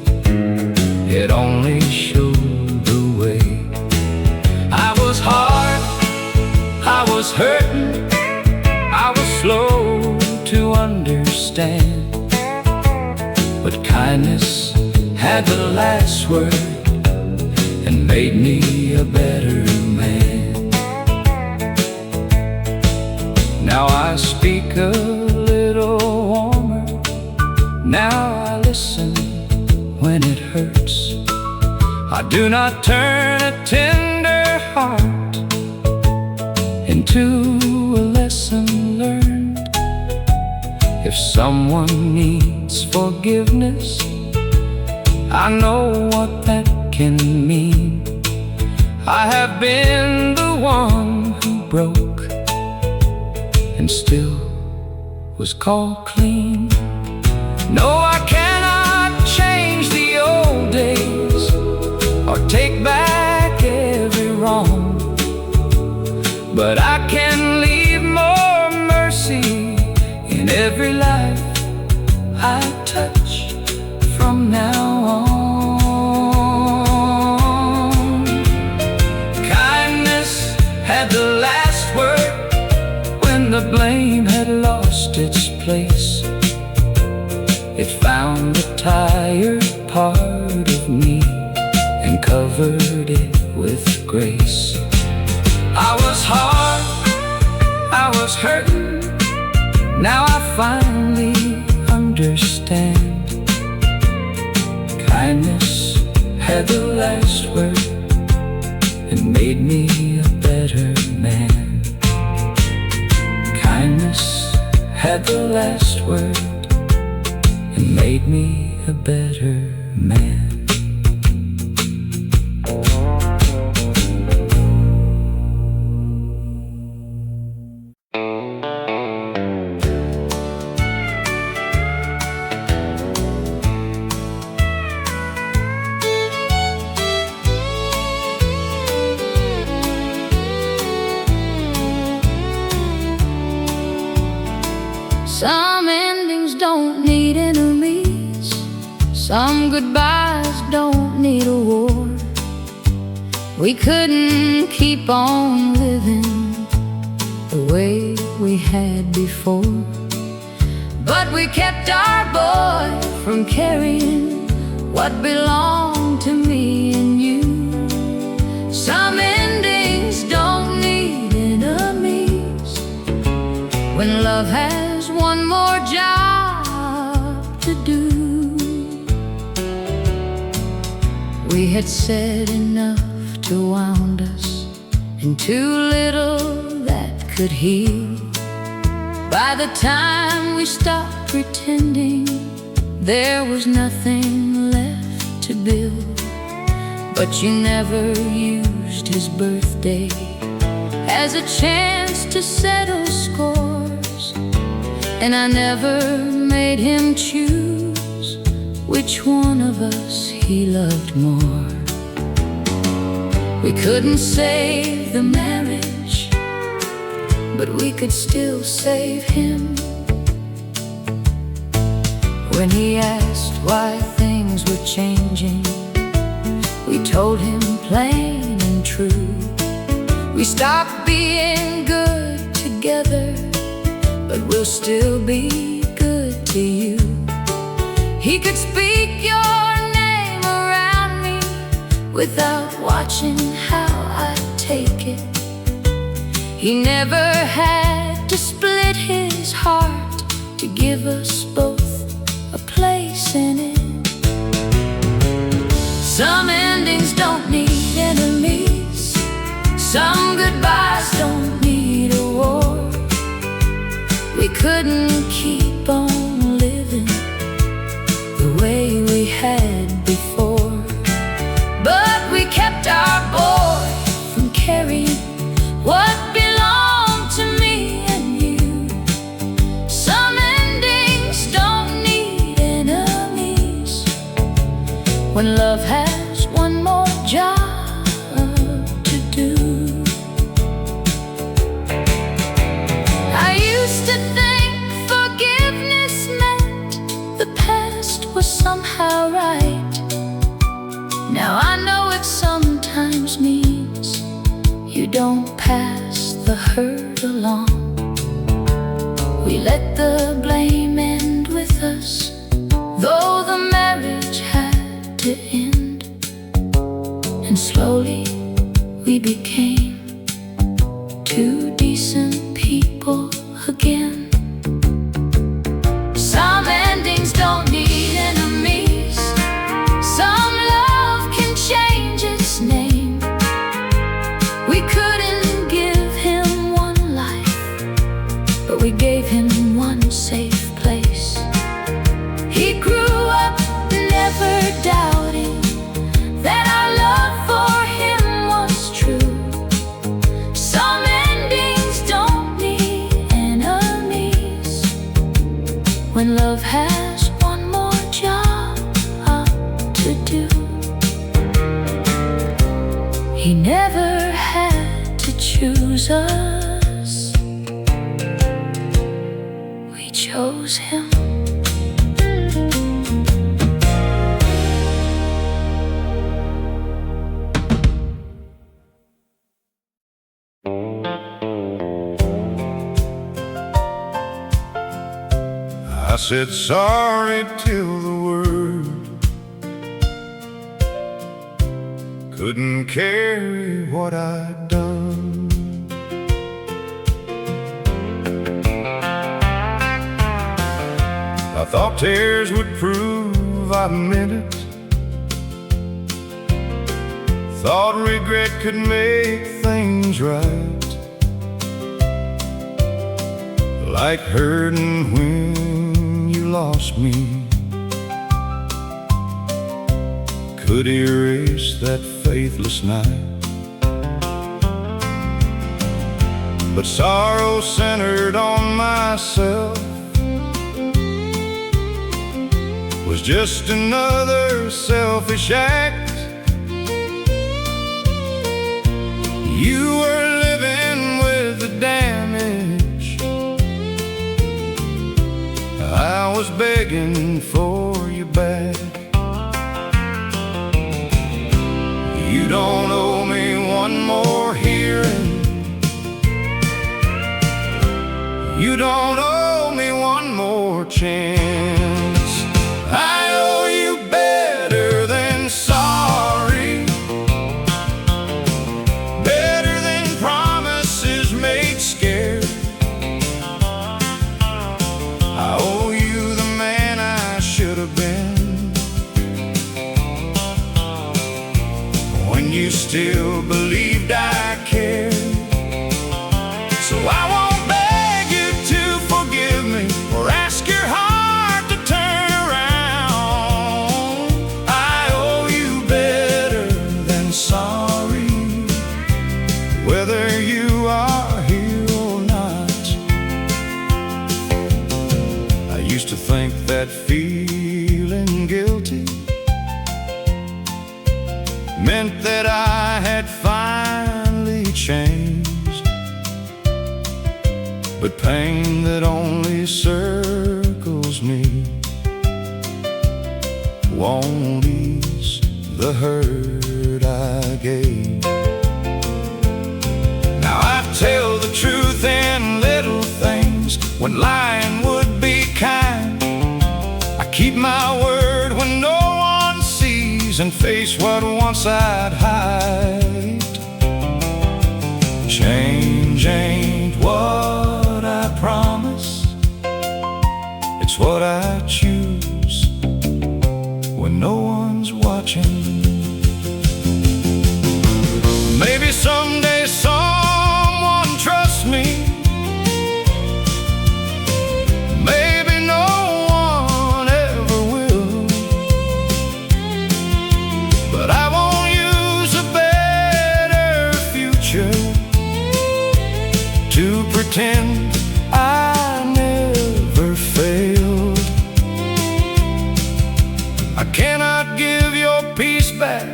it only showed the way. I was hard, I was hurting, I was slow to understand, but kindness had the last word and made me a better man. Now I speak a little warmer, now I listen when it hurts. I do not turn a tender heart into a lesson learned. If someone needs forgiveness, I know what that can mean. I have been the one who broke and still was called clean. No, I cannot change the old days or take back every wrong, but I can leave more mercy in every life I touch from now on. Kindness had the last word when the blame had lost its place. It found the tired part of me and covered it with grace. I was hard, I was hurting, now I finally understand. Kindness had the last word and made me a better man. Kindness had the last word and made me a better man. Some endings don't need enemies, some goodbyes don't need a war. We couldn't keep on living the way we had before, but we kept our boy from carrying what belonged to me and you. Some endings don't need enemies when love has one more job to do. We had said enough to wound us, and too little that could heal. By the time we stopped pretending, there was nothing left to build. But you never used his birthday as a chance to settle scores, and I never made him choose which one of us he loved more. We couldn't save the marriage, but we could still save him. When he asked why things were changing, we told him plain and true. We stopped being good together, but we'll still be good to you. He could speak your name around me without watching how I take it. He never had to split his heart to give us both a place in it. Some endings don't need enemies, some goodbyes don't need a war. We couldn't keep on living the way we had before, but we kept our boy from carrying what belonged to me and you. Some endings don't need enemies when love has one more job to do. I used to think forgiveness meant the past was somehow right. Now I know it sometimes means you don't pass the hurt along. We let the blame end with us, though the marriage had to end. And slowly we became two decent people again. Some endings don't need enemies, some love can change its name. We couldn't give him one life, but we gave him one safe place. He grew up never doubting that our love for him was true. Some endings don't need enemies when love has one more job to do. He never had to choose us, we chose him. I said sorry till the word couldn't carry what I'd done. I thought tears would prove I meant it, thought regret could make things right, like hurting when you lost me could erase that faithless night. But sorrow centered on myself was just another selfish act. You were living with the damage, I was begging for you back. You don't owe me one more hearing, you don't owe me one more chance. I owe you better than sorry, better than promises made scared. I owe you the man I should have been, when you still believed I cared. So I won't beg you to forgive me or ask your heart to turn around. I owe you better than sorry, whether you are here or not. I used to think that feeling guilty meant that I had finally but pain that only circles me won't ease the hurt I gave. Now I tell the truth in little things when lying would be kind. I keep my word when no one sees and face what once I'd hide. Change ain't what I promise, it's what I choose when no one's watching. Maybe someday someone trusts me, maybe no one ever will, but I won't use a better future to pretend I never failed. I cannot give your peace back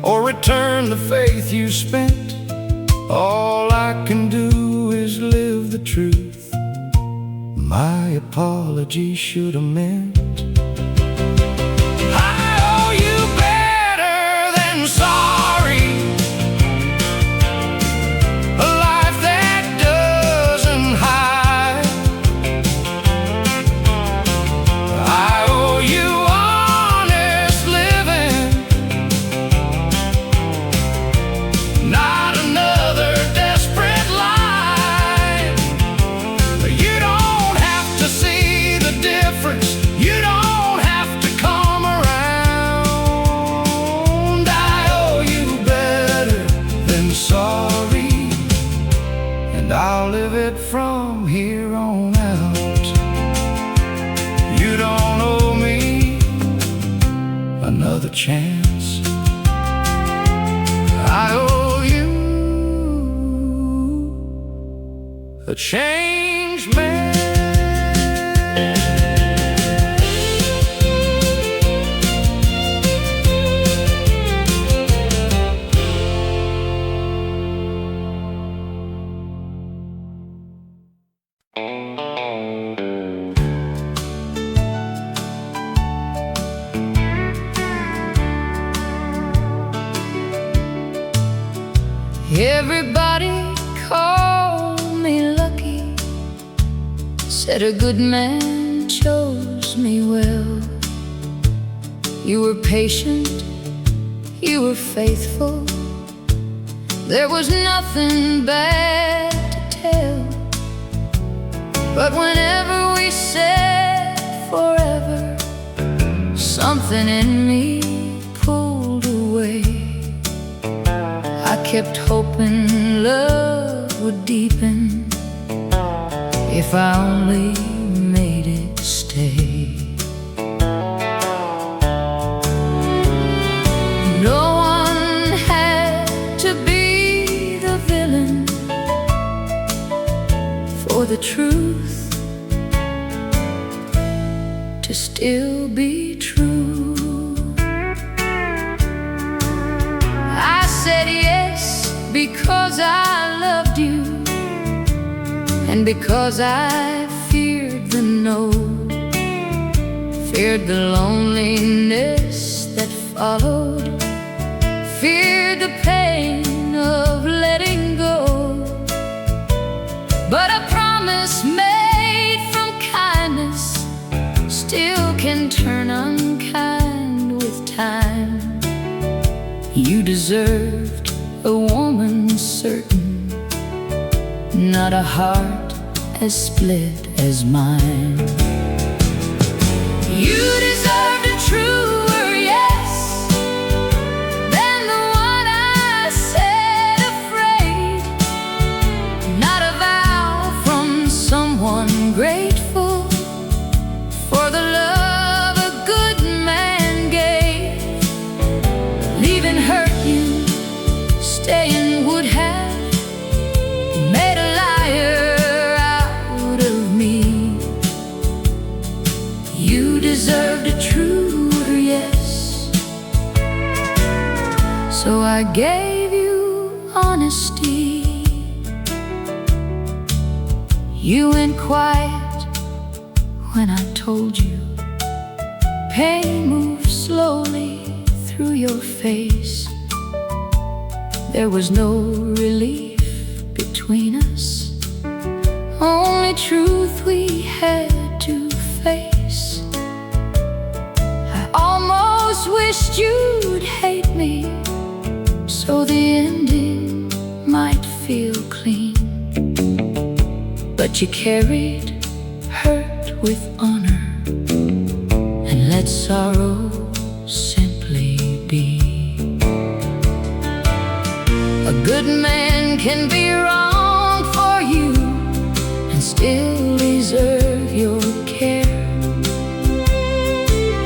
or return the faith you spent. All I can do is live the truth my apology should have meant. I owe you better than sorry, a life that doesn't hide. I owe you honest living, not another desperate lie. You don't have to see the difference, you don't have to come around. I owe you better than sorry, and I'll live it from here on out. You don't owe me another chance, I owe you a changed man. Everybody called me lucky, said a good man chose me well. You were patient, you were faithful, there was nothing bad to tell. But whenever we said forever, something in me pulled away. I kept hoping love would deepen if I only made it stay. No one had to be the villain for the truth to still be true. I said yes because I loved you, and because I feared the no, feared the loneliness that followed, feared the pain of letting go. But a promise made from kindness still can turn unkind with time. You deserved a woman certain, not a heart as split as mine. You deserved a truer yes than the one I said afraid, not a vow from someone grateful for the love a good man gave. Leaving hurt you, staying would have made a liar out of me. You deserved a truer yes, so I gave you honesty. You went quiet when I told you. Pain moved slowly through your face. There was no relief between us, only truth we had to face. I almost wished you'd hate me, so the ending might feel clean. But you carried hurt with honor and let sorrow simply be. A good man can be wrong for you and still deserve your care.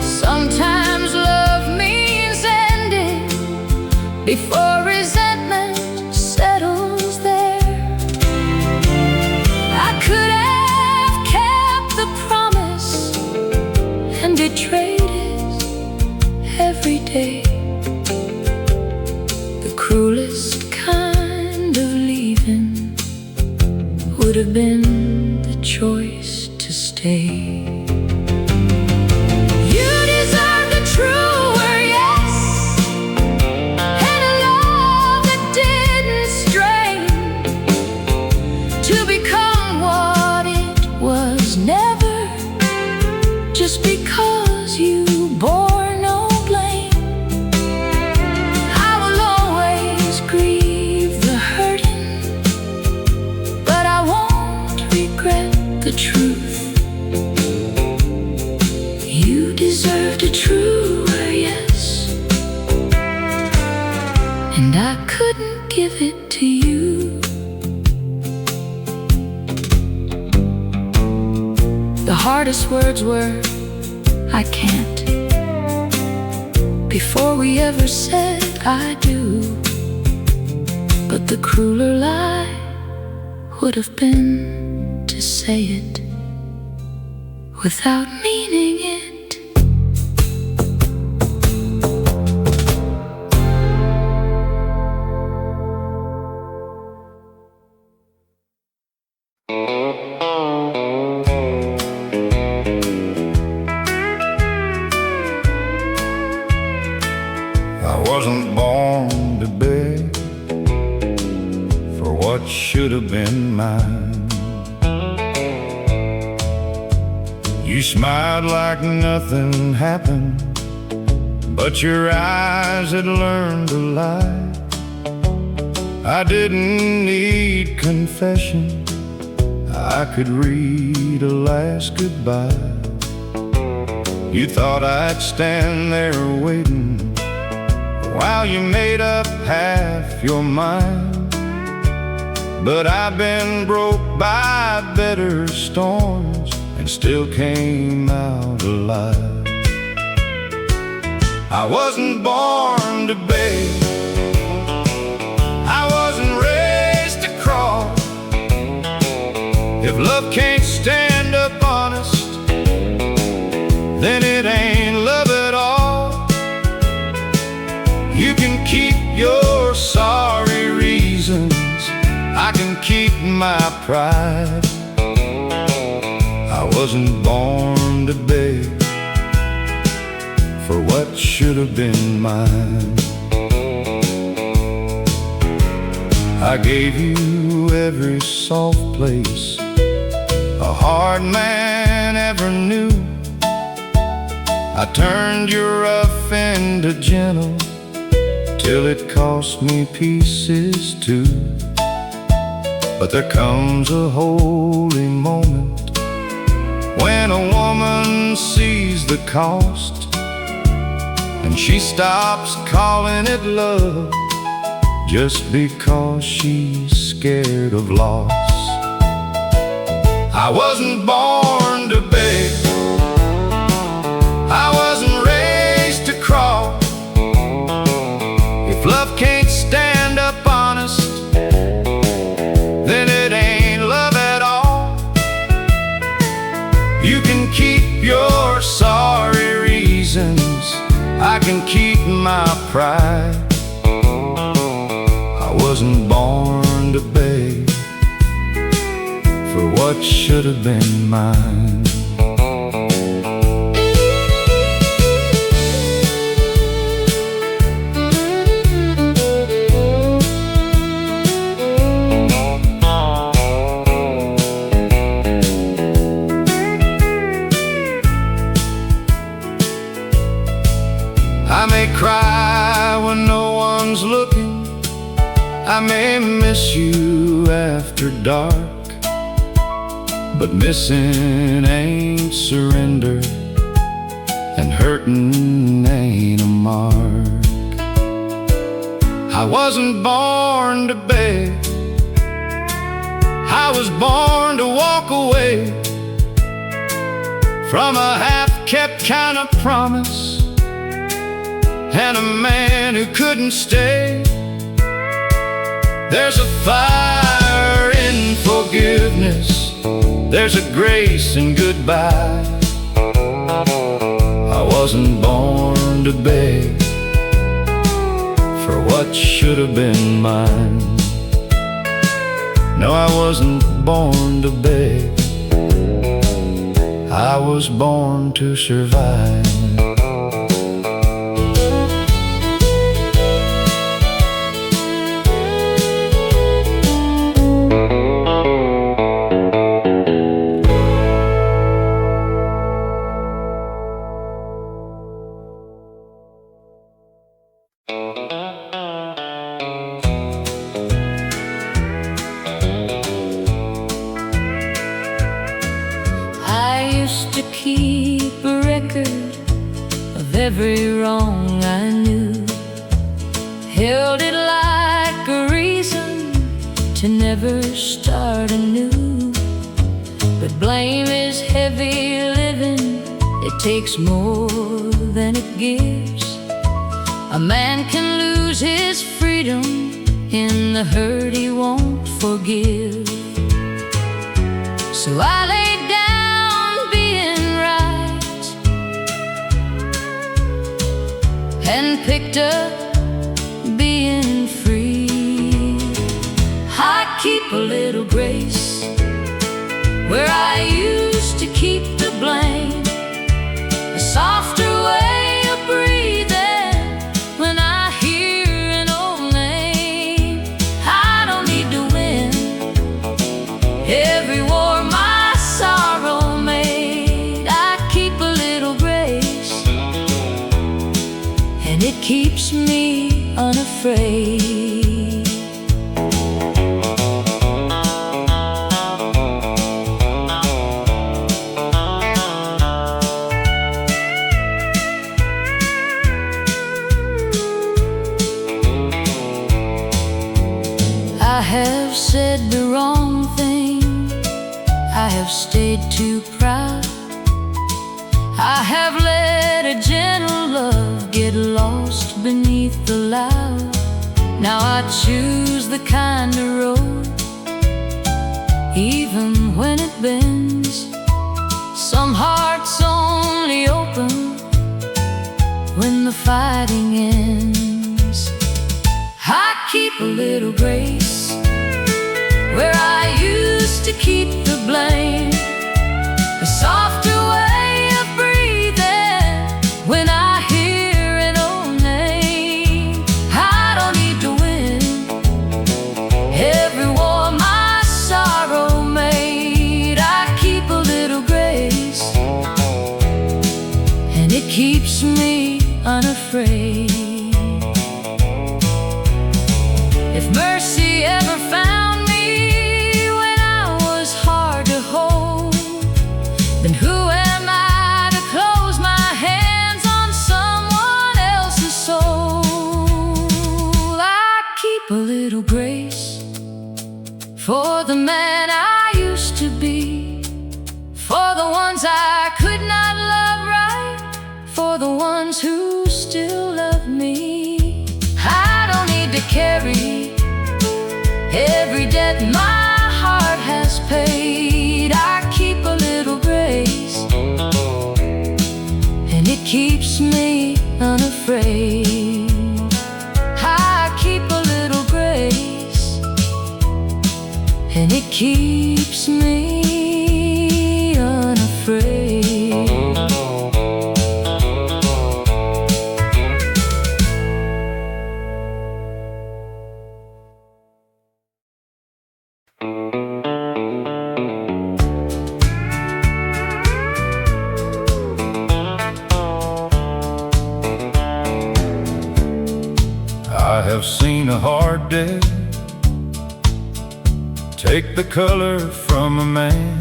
Sometimes love means ending before resentment settles there. I could have kept the promise and betrayed it every day. The cruelest kind of leaving would have been the choice to stay. You deserved a truer yes, and a love that didn't strain to become what it was never, just because you bore no blame. I will always grieve the hurting, but I won't regret the truth. You deserved a truer yes, and I couldn't give it to you. The hardest words were, I can't, before we ever said I do. But the crueler lie would have been to say it without meaning it. I wasn't born to beg for what should have been mine. You smiled like nothing happened, but your eyes had learned to lie. I didn't need confession, I could read a last goodbye. You thought I'd stand there waiting while you made up half your mind. But I've been broke by better storms and still came out alive. I wasn't born to beg, I wasn't raised to crawl. If love can't stand up honest, then it ain't love at all. You can keep your sorry reasons, I can keep my pride. I wasn't born to beg for what should have been mine. I gave you every soft place a hard man ever knew. I turned you rough into gentle till it cost me pieces too. But there comes a holy moment when a woman sees the cost, and she stops calling it love just because she's scared of loss. I wasn't born to beg, I wasn't raised to crawl. If love can't stand up honest, then it ain't love at all. You can keep your sorry reasons, I can keep my pride. I wasn't born to beg for what what should have been mine. I may cry when no one's looking, I may miss you after dark, but missing ain't surrender, and hurting ain't a mark. I wasn't born to beg, I was born to walk away from a half-kept kind of promise, and a man who couldn't stay. There's a fire in forgiveness, there's a grace in goodbye. I wasn't born to beg for what should have been mine. No, I wasn't born to beg, I was born to survive. To keep a record of every wrong I knew, held it like a reason to never start anew. But blame is heavy living, it takes more than it gives. A man can lose his freedom in the hurt he won't forgive. So I laid down and picked up being free. I keep a little grace where I used to keep the blame, a softer way of breathing when I hear an old name. I don't need to win every war my sorrow made. I keep a little grace, and it keeps me unafraid. I have said the wrong thing, I have stayed too proud, I have let a gentle love get lost beneath the loud. Now I choose the kinder road, even when it bends. Some hearts only open when the fighting ends. I keep a little grace where I used to keep the blame, a softer way of breathing when I hear an old name. I don't need to win every war my sorrow made. I keep a little grace, and it keeps me unafraid. If mercy ever found me when I was hard to hold, then who am I to close my hands on someone else's soul? I keep a little grace for the man I used to be, for the ones I could not love right, for the ones who still love me. I don't need to carry every debt my heart has paid. I keep a little grace, and it keeps me unafraid. I keep a little grace, and it keeps me have seen a hard day take the color from a man.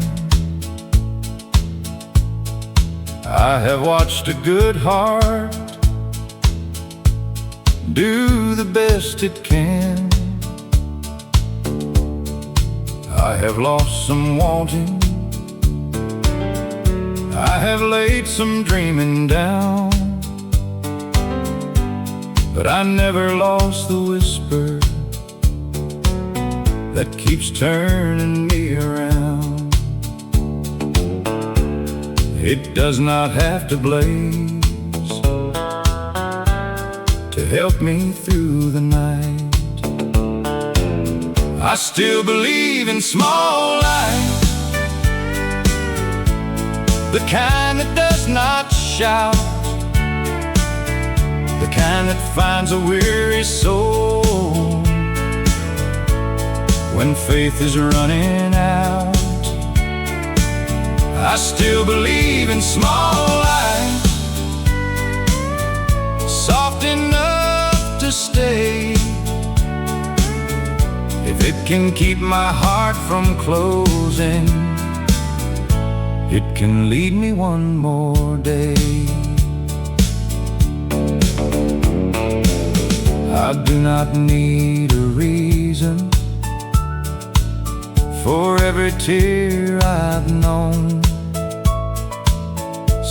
I have watched a good heart do the best it can. I have lost some wanting, I have laid some dreaming down, but I never lost the whisper that keeps turning me around. It does not have to blaze to help me through the night. I still believe in small light, the kind that does not shout, the kind that finds a weary soul when faith is running out. I still believe in small light, soft enough to stay. If it can keep my heart from closing, it can lead me one more day. I do not need a reason for every tear I've known.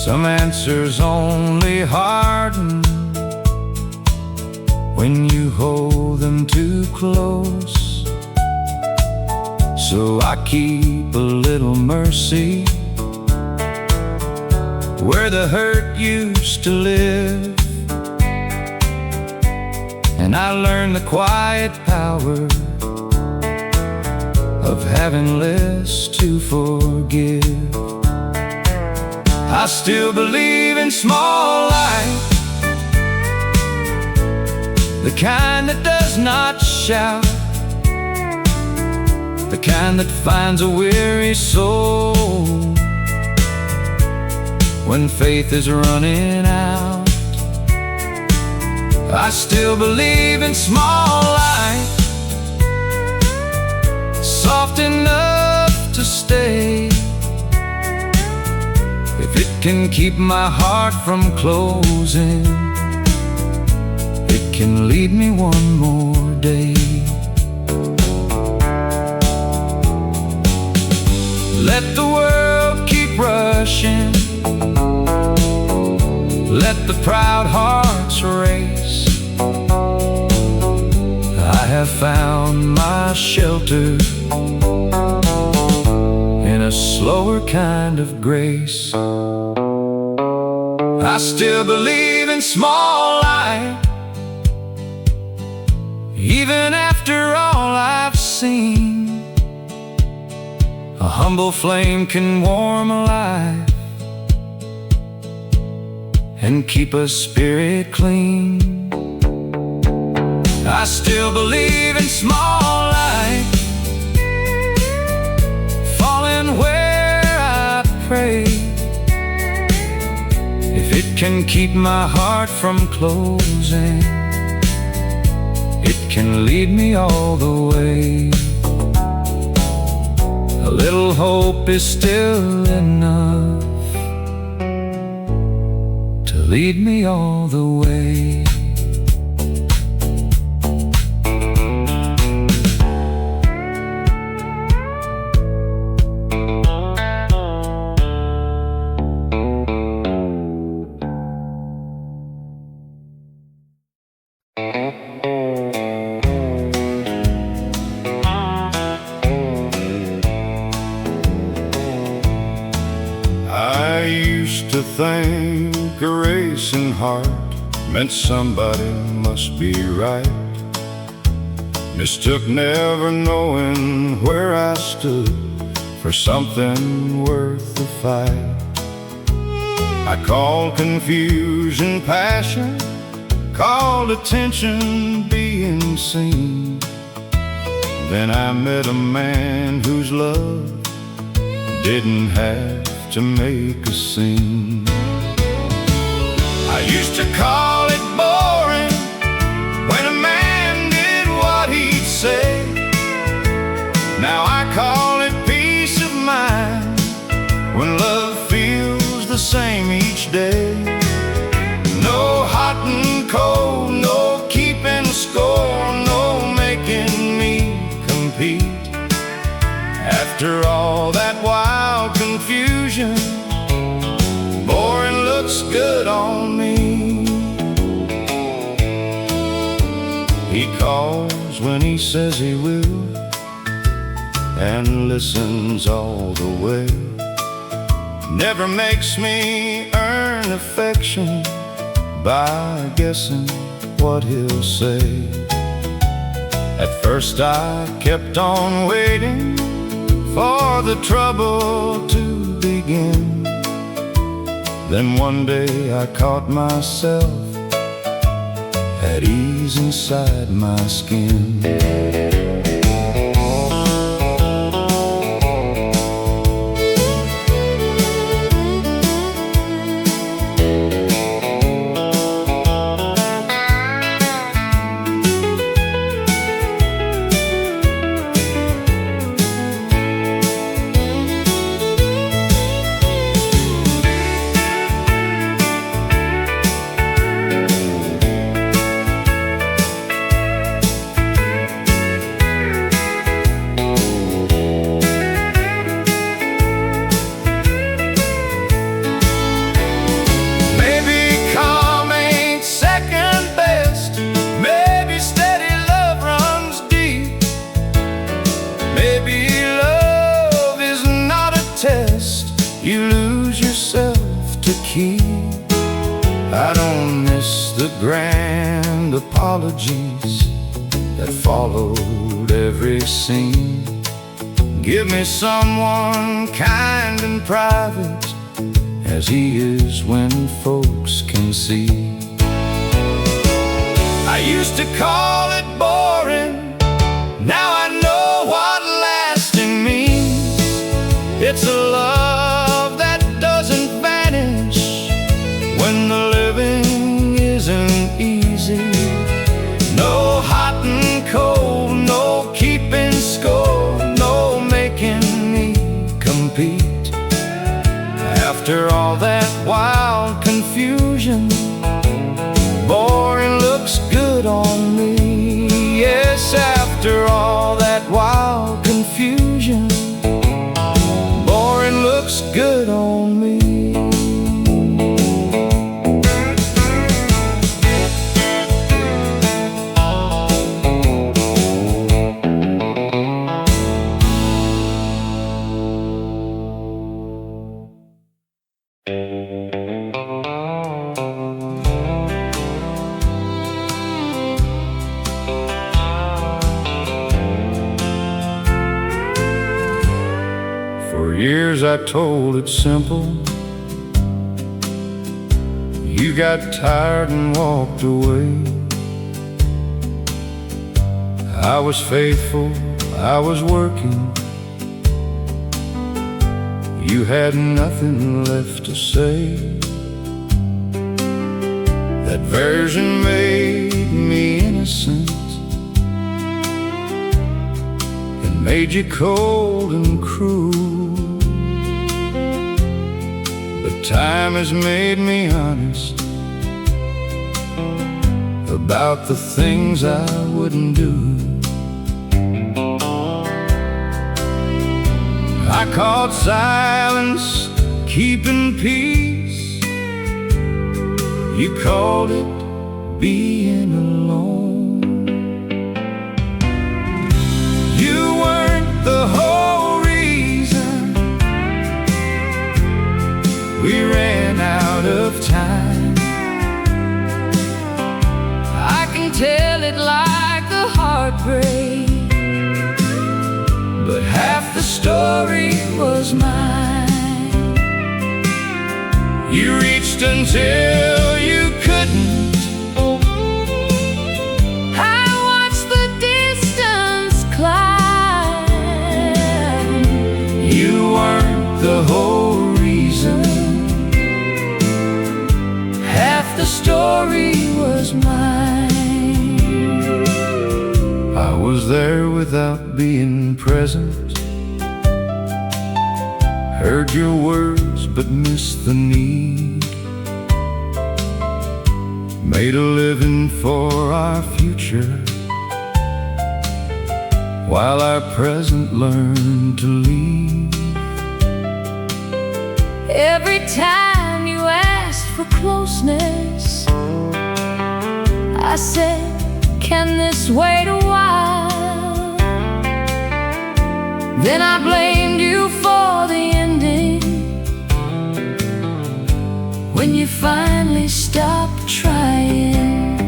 Some answers only harden when you hold them too close. So I keep a little mercy where the hurt used to live, and I learned the quiet power of having less to forgive. I still believe in small light, the kind that does not shout, the kind that finds a weary soul when faith is running out. I still believe in small light, soft enough to stay. If it can keep my heart from closing, it can lead me one more day. Let the world keep rushing, let the proud hearts race. I have found my shelter in a slower kind of grace. I still believe in small light, even after all I've seen. A humble flame can warm a life and keep a spirit clean. I still believe in small light, falling where I pray. If it can keep my heart from closing, it can lead me all the way. A little hope is still enough to lead me all the way. I used to think a racing heart meant somebody must be right. Mistook never knowing where I stood for something worth the fight. I called confusion passion, called attention being seen. Then I met a man whose love didn't have to make a scene. I used to call it boring when a man He calls when he says he will, and listens all the way. Never makes me earn affection by guessing what he'll say. At first I kept on waiting for the trouble to begin. Then one day I caught myself at ease inside my skin. You lose yourself to keep. I don't miss the grand apologies that followed every scene. Give me someone kind and private, as he is when folks can see. I used to call it boring, now I know what lasting means. It's a love that doesn't vanish when the living isn't easy. No hot and cold, no keeping score, no making me compete. After all that wild confusion, boring looks good on me. Yes, after all that wild confusion, boring looks good on me. For years I told it simple. You got tired and walked away. I was faithful, I was working. You had nothing left to say. That version made me innocent and made you cold and cruel. But time has made me honest about the things I wouldn't do. I called silence keeping peace. You called it being alone. You weren't the whole reason we ran out of time. I can tell it like a heartbreak, but half the story was mine. You reached until you couldn't. I watched the distance climb. You weren't the whole reason. Half the story was mine. I was there without being present. Heard your words but missed the need. Made a living for our future, while our present learned to leave. Every time you asked for closeness, I said, can this wait a while? Then I blamed you for the ending when you finally stopped trying.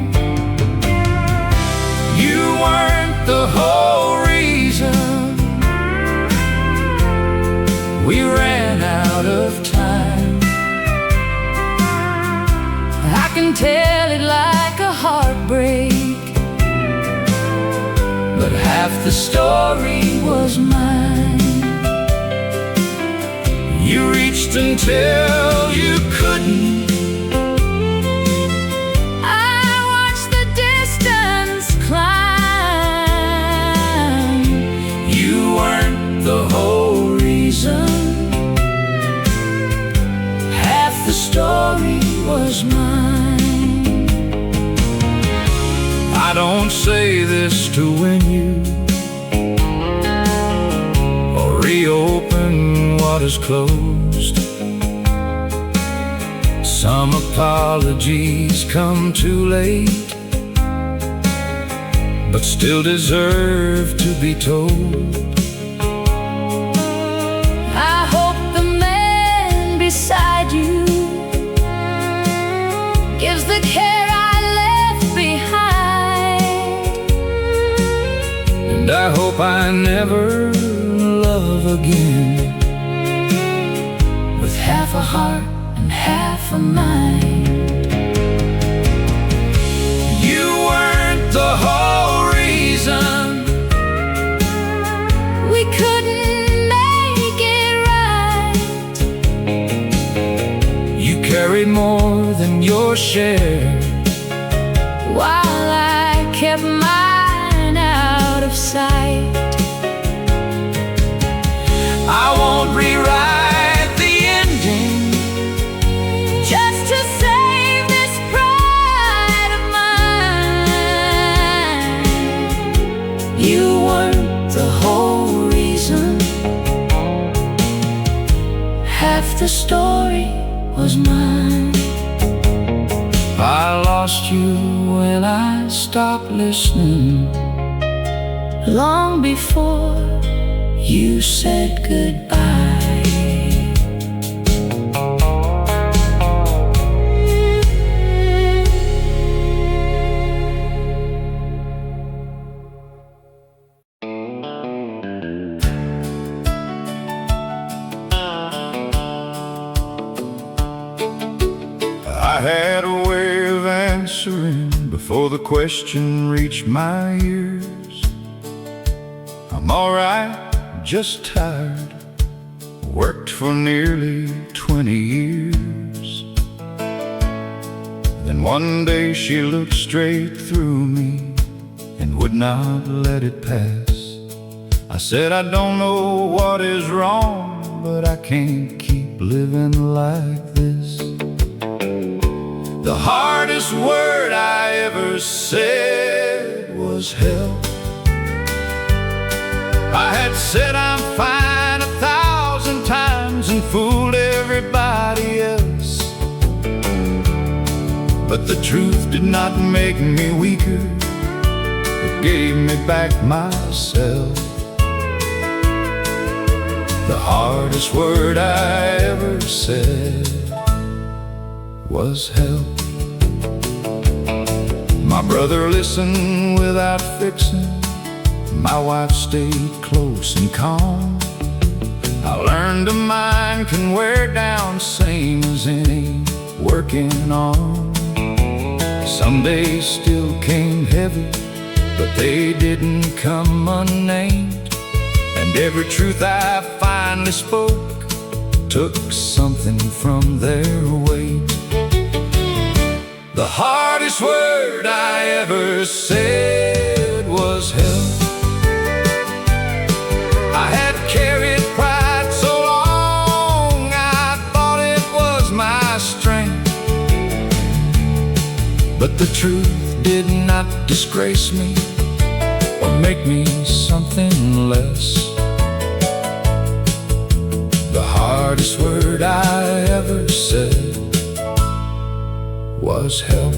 You weren't the whole reason we ran out of time. I can tell it like a heartbreak, but half the story was mine. You reached until you couldn't. I watched the distance climb. You weren't the whole reason. Half the story was mine. I don't say this to win you or reopen what is closed. Some apologies come too late, but still deserve to be told. I hope the man beside you gives the care I left behind. And I hope I never love again with half a heart and half a mind. You weren't the whole reason We couldn't make it right. you carried more than your share, while I kept mine out of sight. I won't rewrite the ending Just to save this pride of mine. You weren't the whole reason. Half the story was mine. I lost you when I stopped listening, Long before you said goodbye. I had a way of answering before the question reached my ears. I'm alright, just tired. Worked for nearly 20 years. Then one day she looked straight through me and would not let it pass. I said, I don't know what is wrong, but I can't keep living like this. The hardest word I ever said was help. I had said I'm fine 1,000 times and fooled everybody else, but the truth did not make me weaker. It gave me back myself. The hardest word I ever said was help. My brother listened without fixing. My wife stayed close and calm. I learned a mind can wear down same as any working on. Some days still came heavy, but they didn't come unnamed. And every truth I finally spoke took something from their weight. The hardest word I ever said was help. I had carried pride so long, I thought it was my strength. But the truth did not disgrace me or make me something less. The hardest word I ever said was help.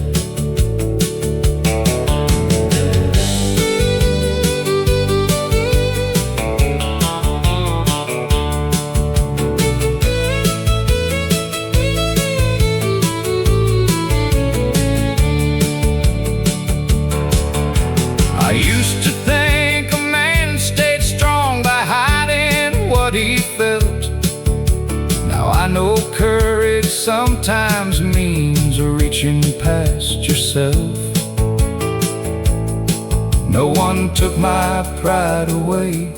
sometimes means reaching past yourself. No one took my pride away.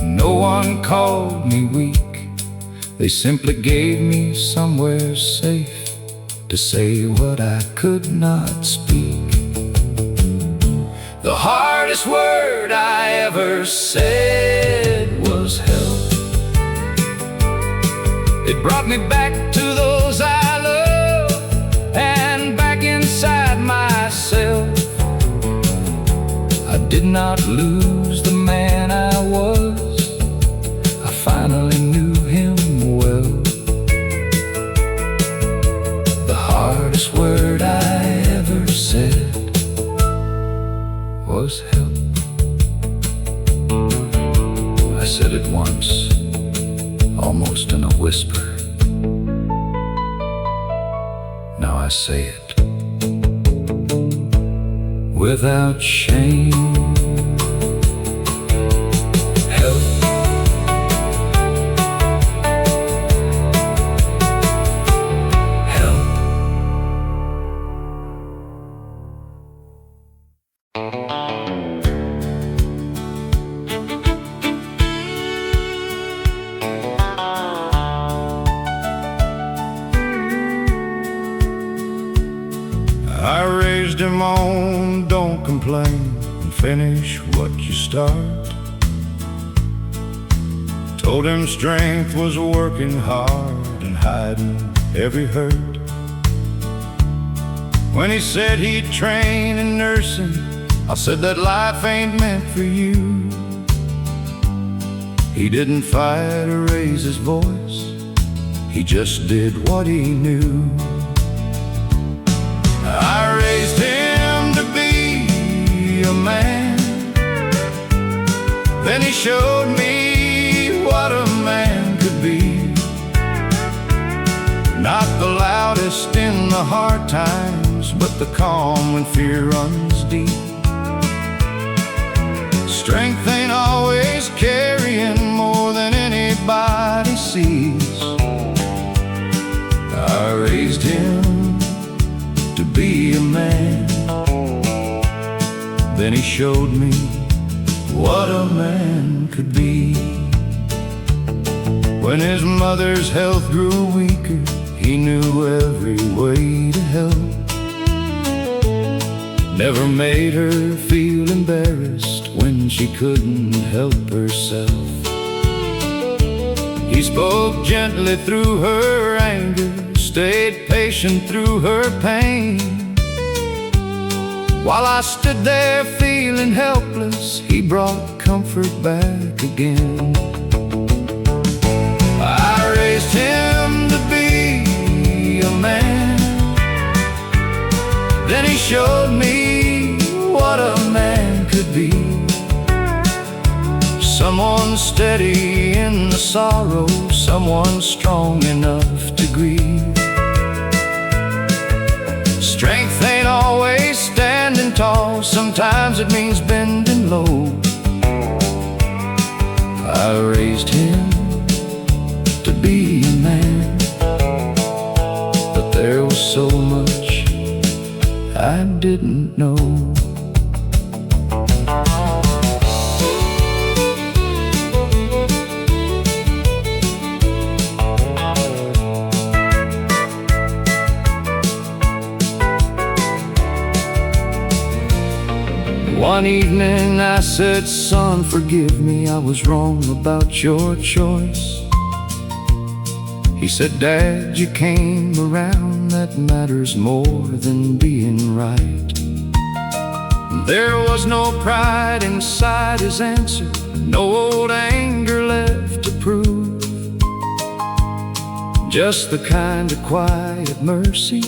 No one called me weak. They simply gave me somewhere safe to say what I could not speak. The hardest word I ever said was help. It brought me back to those I love and back inside myself. I did not lose the man I was. I finally knew him well. The hardest word I ever said was help. I said it once, almost in a whisper. Now I say it without shame. Help. Help. I raised him on don't complain and finish what you start. Told him strength was working hard and hiding every hurt. When he said he'd train in nursing, I said that life ain't meant for you. He didn't fight or raise his voice, he just did what he knew. I raised him to be a man. Then he showed me what a man could be. Not the loudest in the hard times, but the calm when fear runs deep. Strength ain't always carrying more than anybody sees. I raised him to be a man. Then he showed me what a man could be. When his mother's health grew weaker, he knew every way to help. Never made her feel embarrassed when she couldn't help herself. He spoke gently through her anger, stayed patient through her pain. While I stood there feeling helpless, he brought comfort back again. I raised him to be a man. Then he showed me what a man could be. Someone steady in the sorrow, someone strong enough to grieve. Strength ain't always standing tall, sometimes it means bending low. I raised him to be a man, but there was so much I didn't know. One evening I said, son, forgive me, I was wrong about your choice. He said, Dad, you came around, that matters more than being right. There was no pride inside his answer, no old anger left to prove. Just the kind of quiet mercy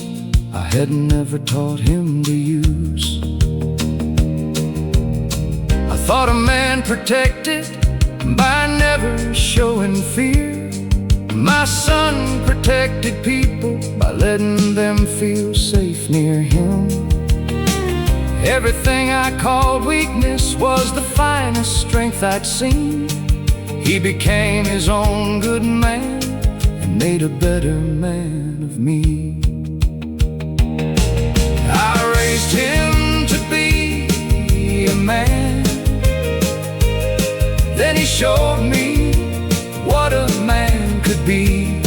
I had never taught him to use. I thought a man protected by never showing fear. My son protected people by letting them feel safe near him. Everything I called weakness was the finest strength I'd seen. He became his own good man, and made a better man of me. I raised him to be a man, then he showed me what a man could be.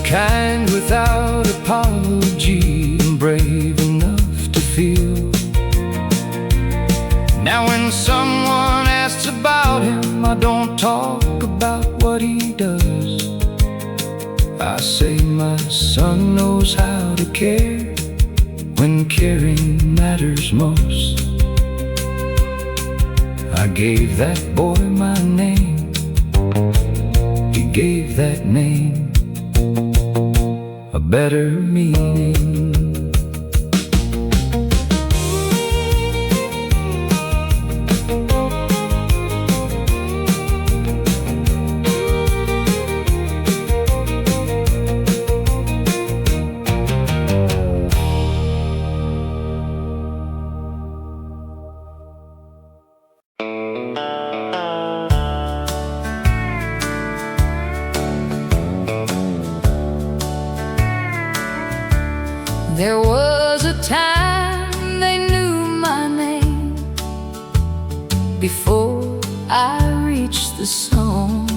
Kind without apology, and brave enough to feel. Now when someone asks about him, I don't talk about what he does. I say my son knows how to care when caring matters most. I gave that boy my name, he gave that name a better meaning. There was a time they knew my name before I reached the song.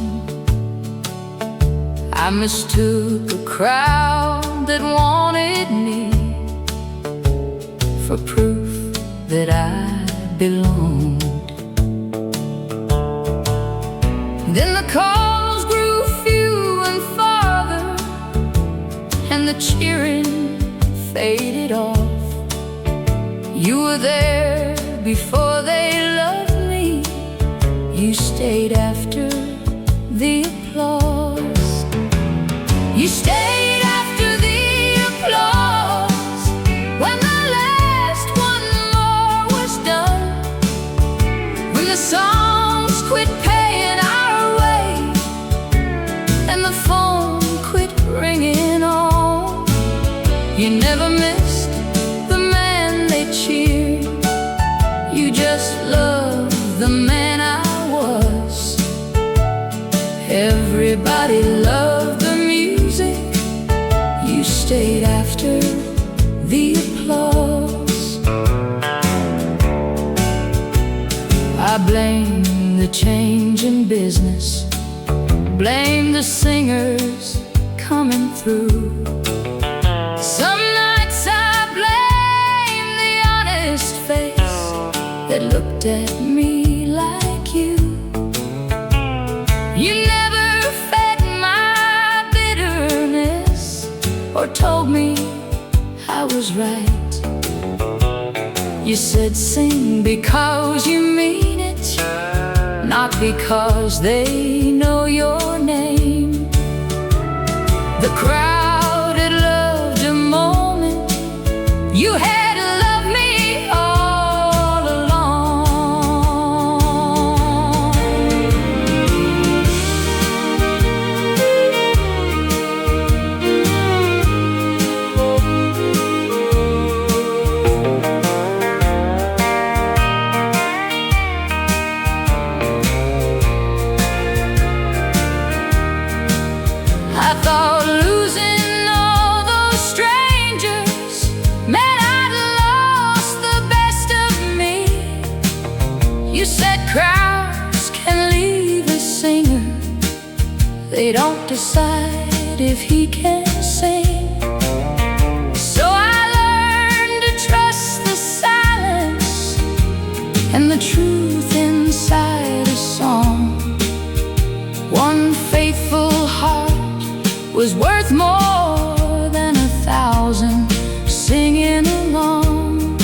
I mistook a crowd that wanted me for proof that I belonged. Then the calls grew few and farther, and the cheering faded off. You were there before they loved me. You stayed after the applause. You stayed after the applause. When the last one more was done, when the songs quit paying our way and the phone quit ringing on, you never missed the man they cheered. You just loved the man I was. Everybody loved the music. You stayed after the applause. I blame the change in business, blame the singers coming through. Some nights I blame the honest face that looked at me like you. You never fed my bitterness or told me I was right. You said sing because you mean it, not because they know your name. The crowd had loved a moment. You had to love me all along. I thought losing all those strangers meant I'd lost the best of me. You said crowds can leave a singer, they don't decide if he can sing. So I learned to trust the silence and the truth inside a song. One faithful heart was worth more than 1,000 singing along.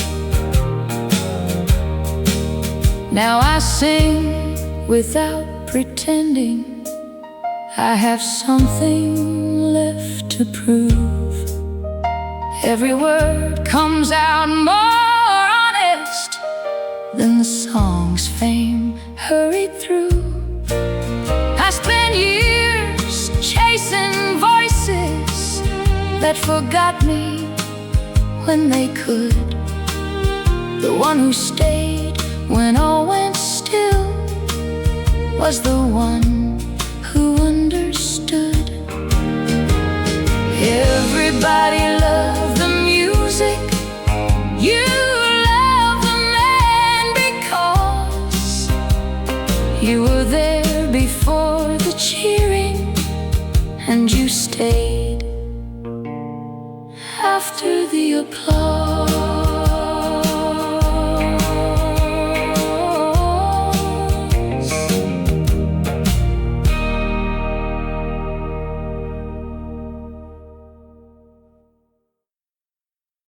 Now I sing without pretending. I have something left to prove. Every word comes out more honest than the song's fame hurried through. I spent years chasing voices that forgot me when they could. The one who stayed when all went still was the one who understood. understood. Everybody loved the music. You loved the man because you were there before the cheering, and you stayed after the applause.